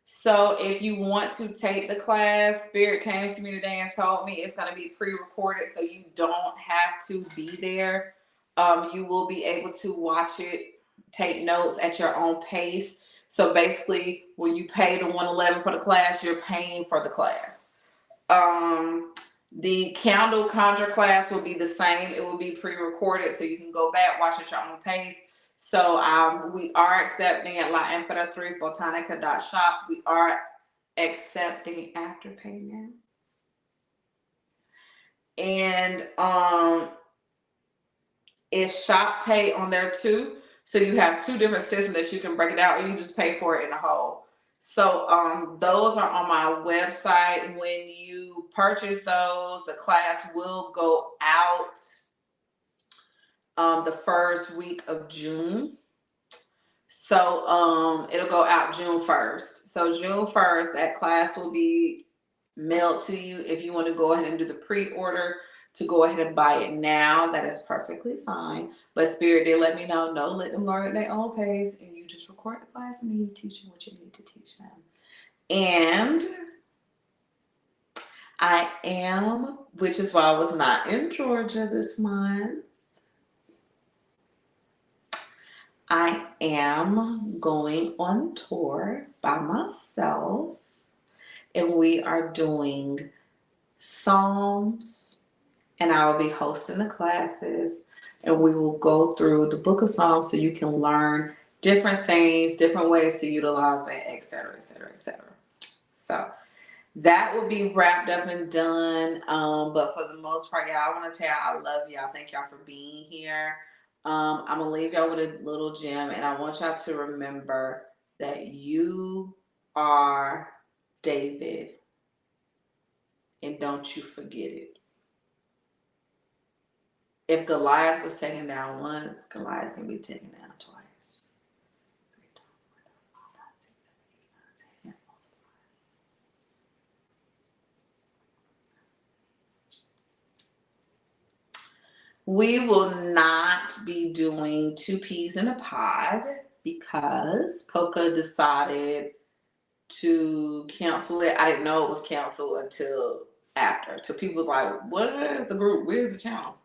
So if you want to take the class, Spirit came to me today and told me it's going to be pre-recorded, so you don't have to be there. You will be able to watch it, take notes at your own pace. So basically, when you pay the $111 for the class, you're paying for the class. The candle conjure class will be the same. It will be pre-recorded, so you can go back, watch at your own pace. So we are accepting at laimperatriz.botanica.shop. We are accepting Afterpay. And it's shop pay on there too. So you have two different systems that you can break it out, or you just pay for it in a whole. So those are on my website. When you purchase those, the class will go out the first week of June. So it'll go out June 1st. So June 1st, that class will be mailed to you. If you want to go ahead and do the pre-order to go ahead and buy it now, that is perfectly fine. But Spirit did let me know, no, let them learn at their own pace, and you just record the class and then you teach them what you need to teach them. And I am, which is why I was not in Georgia this month, I am going on tour by myself, and we are doing Psalms, and I will be hosting the classes, and we will go through the book of Psalms so you can learn different things, different ways to utilize it, etc., etc., etc. So that will be wrapped up and done. But for the most part, y'all, I want to tell y'all I love y'all. Thank y'all for being here. I'm going to leave y'all with a little gem, and I want y'all to remember that you are David, and don't you forget it. If Goliath was taken down once, Goliath can be taken down twice. We will not be doing 2 peas in a pod because Poca decided to cancel it. I didn't know it was canceled until after. So people was like, what is the group? Where's the channel?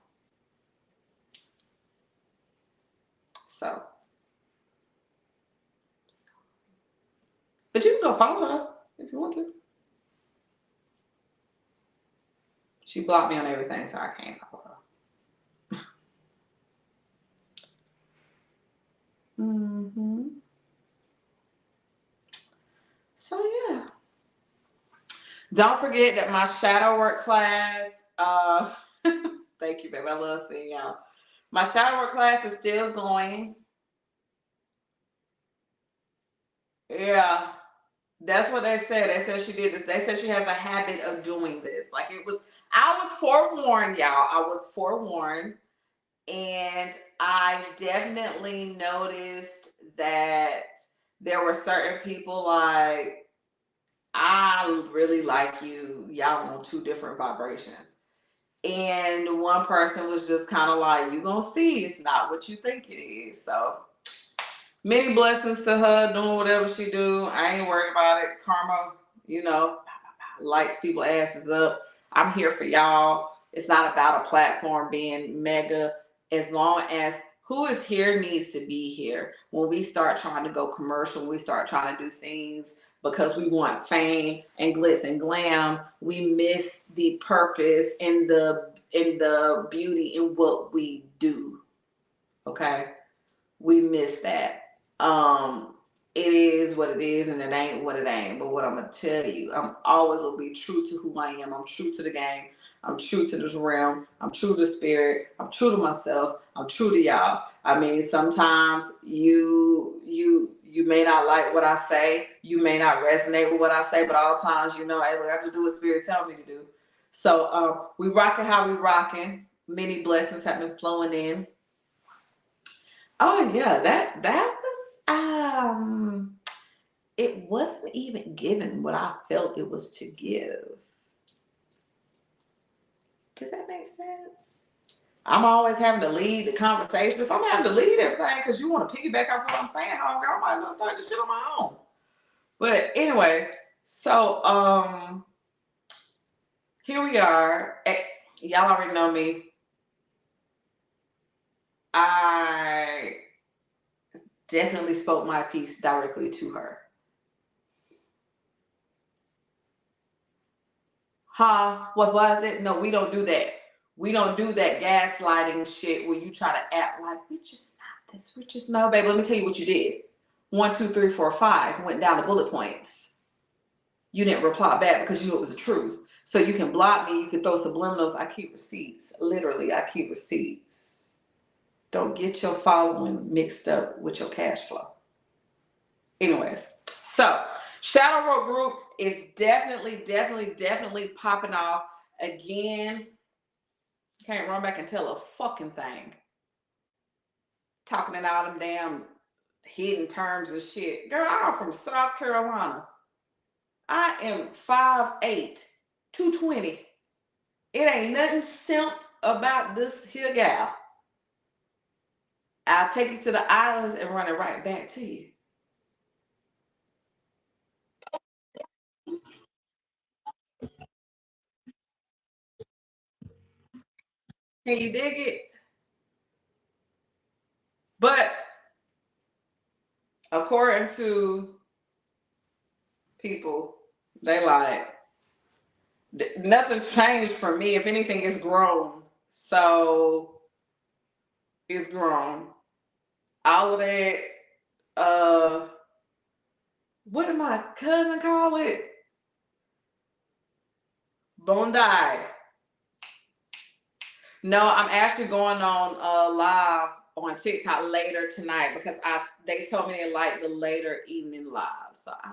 So. But you can go follow her if you want to. She blocked me on everything, so I can't follow her. So yeah. Don't forget that my shadow work class, thank you, baby. I love seeing y'all. My shadow work class is still going. Yeah. That's what they said. They said she did this. They said she has a habit of doing this. Like I was forewarned, y'all. I was forewarned. And I definitely noticed that there were certain people like, I really like you. Y'all on 2 different vibrations. And one person was just kind of like, you gonna see, it's not what you think it is. So many blessings to her doing whatever she do. I ain't worried about it. Karma, lights people asses up. I'm here for y'all. It's not about a platform being mega. As long as who is here needs to be here. When we start trying to go commercial, we start trying to do things because we want fame and glitz and glam, we miss the purpose and the beauty in what we do. Okay? We miss that. It is what it is, and it ain't what it ain't. But what I'm gonna tell you, I'm always gonna be true to who I am. I'm true to the game. I'm true to this realm. I'm true to spirit. I'm true to myself. I'm true to y'all. I mean, sometimes you may not like what I say. You may not resonate with what I say, but all times, hey, look, I just do what spirit tell me to do. So we rocking how we rocking. Many blessings have been flowing in. Oh yeah, that was it wasn't even given what I felt it was to give. Does that make sense? I'm always having to lead the conversation. If I'm having to lead everything because you want to piggyback off what I'm saying, I might as well start this shit on my own. But anyways, so here we are. Y'all already know me. I definitely spoke my piece directly to her. What was it? No, we don't do that. We don't do that gaslighting shit where you try to act like we just not this. We just no, baby. Let me tell you what you did. 1, 2, 3, 4, 5 went down to bullet points. You didn't reply back because you knew it was the truth. So you can block me. You can throw subliminals. I keep receipts. Literally, I keep receipts. Don't get your following mixed up with your cash flow. Anyways, so Shadow Road Group is definitely popping off again. Can't run back and tell a fucking thing. Talking in all them damn hidden terms and shit. Girl, I'm from South Carolina. I am 5'8", 220. It ain't nothing simp about this here gal. I'll take you to the islands and run it right back to you. Can you dig it? But according to people, they like, nothing's changed for me. If anything, it's grown. So it's grown. All of that, what did my cousin call it? Bondi. No, I'm actually going on live on TikTok later tonight because they told me they like the later evening live. So I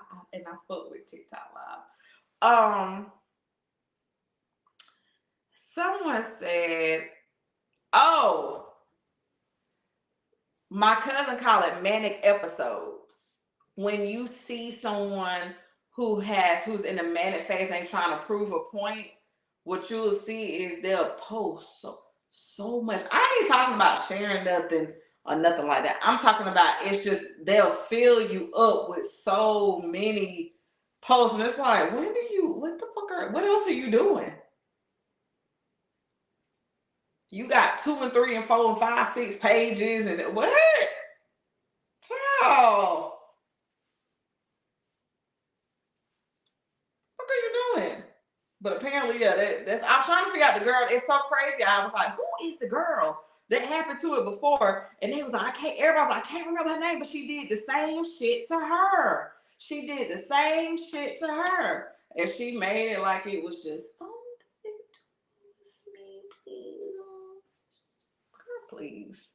fuck with TikTok live. Someone said, oh, my cousin called it manic episodes. When you see someone who's in the manic phase and trying to prove a point, what you'll see is they'll post so much. I ain't talking about sharing nothing or nothing like that. I'm talking about it's just they'll fill you up with so many posts, and it's like, what the fuck what else are you doing? You got 2 and 3 and 4 and 5, 6 pages, and what? Child, what are you doing? But apparently, yeah, that's. I'm trying to figure out the girl. It's so crazy. I was like, who is the girl that happened to it before? And they was like, I can't. Everybody's like, I can't remember her name, but she did the same shit to her. She did the same shit to her, and she made it like it was just, oh, it was me, please, girl, please,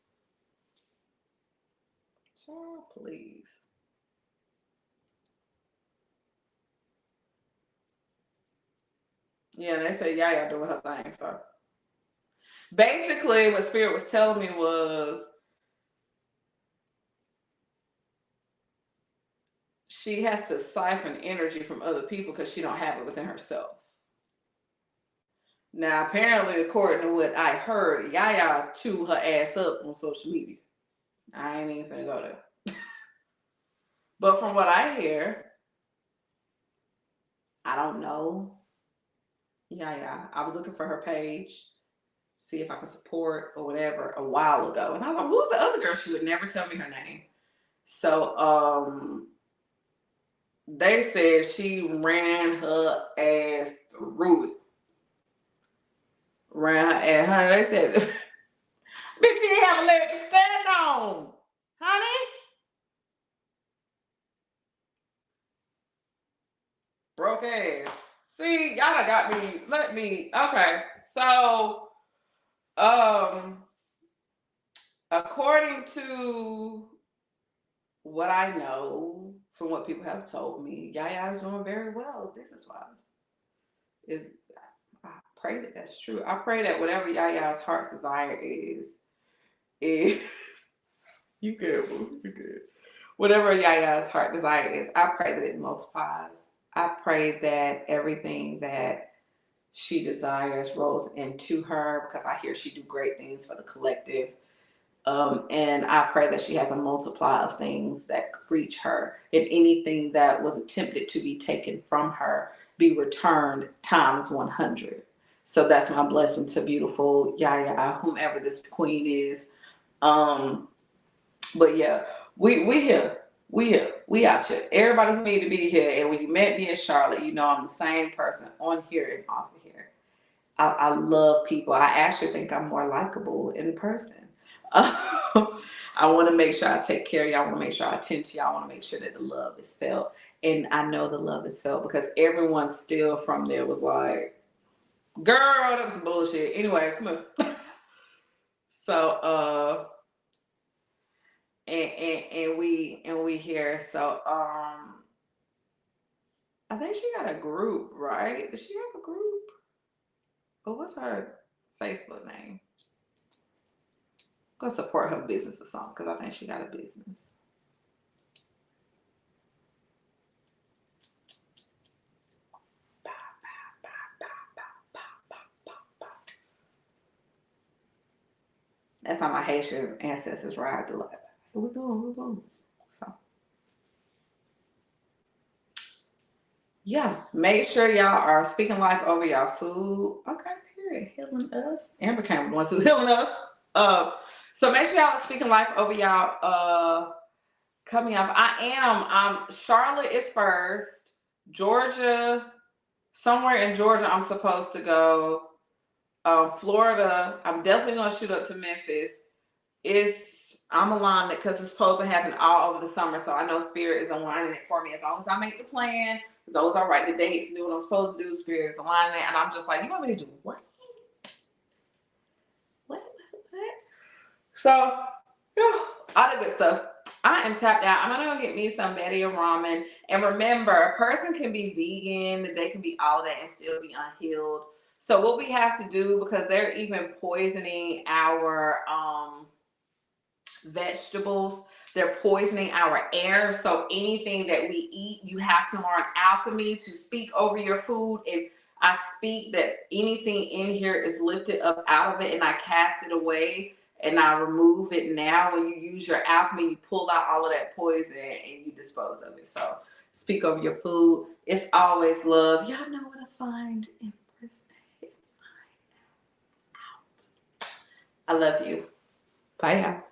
child, please. Yeah, they say Yaya doing her thing. So basically, what Spirit was telling me was she has to siphon energy from other people because she don't have it within herself. Now, apparently, according to what I heard, Yaya chewed her ass up on social media. I ain't even finna go there. But from what I hear, I don't know. Yaya, I was looking for her page, see if I could support or whatever a while ago. And I was like, who's the other girl? She would never tell me her name. So they said she ran her ass through it. Ran her ass. Honey, they said, bitch, you didn't have a leg to stand on. Honey? Broke ass. See, y'all done got me. Okay. So, according to what I know from what people have told me, Yaya is doing very well business-wise. I pray that that's true. I pray that whatever Yaya's heart's desire is you good, boo. You good. Whatever Yaya's heart desire is, I pray that it multiplies. I pray that everything that she desires rolls into her, because I hear she do great things for the collective. And I pray that she has a multiply of things that reach her, and anything that was attempted to be taken from her be returned times 100. So that's my blessing to beautiful Yaya, whomever this queen is. Um, but yeah, we here. We here. We out here. Everybody who need to be here. And when you met me in Charlotte, you know I'm the same person on here and off of here. I love people. I actually think I'm more likable in person. I want to make sure I take care of y'all. I want to make sure I attend to y'all. I want to make sure that the love is felt. And I know the love is felt because everyone still from there was like, girl, that was some bullshit. Anyways, come on. So and we here. So I think she got a group, right? Does she have a group? But what's her Facebook name? Go support her business or something, because I think she got a business. That's how my Haitian ancestors ride through life. We're going. So yeah, make sure y'all are speaking life over y'all food. Okay, period. Healing us. Amber came the ones who healing us. So make sure y'all are speaking life over y'all. Coming up, Charlotte is first. Georgia, somewhere in Georgia, I'm supposed to go. Florida, I'm definitely gonna shoot up to Memphis. I'm aligned because it's supposed to happen all over the summer, so I know Spirit is aligning it for me. As long as I make the plan, as long as I write the dates, do what I'm supposed to do, Spirit is aligning it, and I'm just like, you want me to do what? What? So, yeah, all the good stuff. I am tapped out. I'm gonna go get me some Betty ramen. And remember, a person can be vegan, they can be all that and still be unhealed. So what we have to do, because they're even poisoning our vegetables, they're poisoning our air. So anything that we eat, you have to learn alchemy to speak over your food. And I speak that anything in here is lifted up out of it, and I cast it away and I remove it now. When you use your alchemy, you pull out all of that poison and you dispose of it. So speak over your food. It's always love. Y'all know where to find Empress. I love you. Bye, y'all.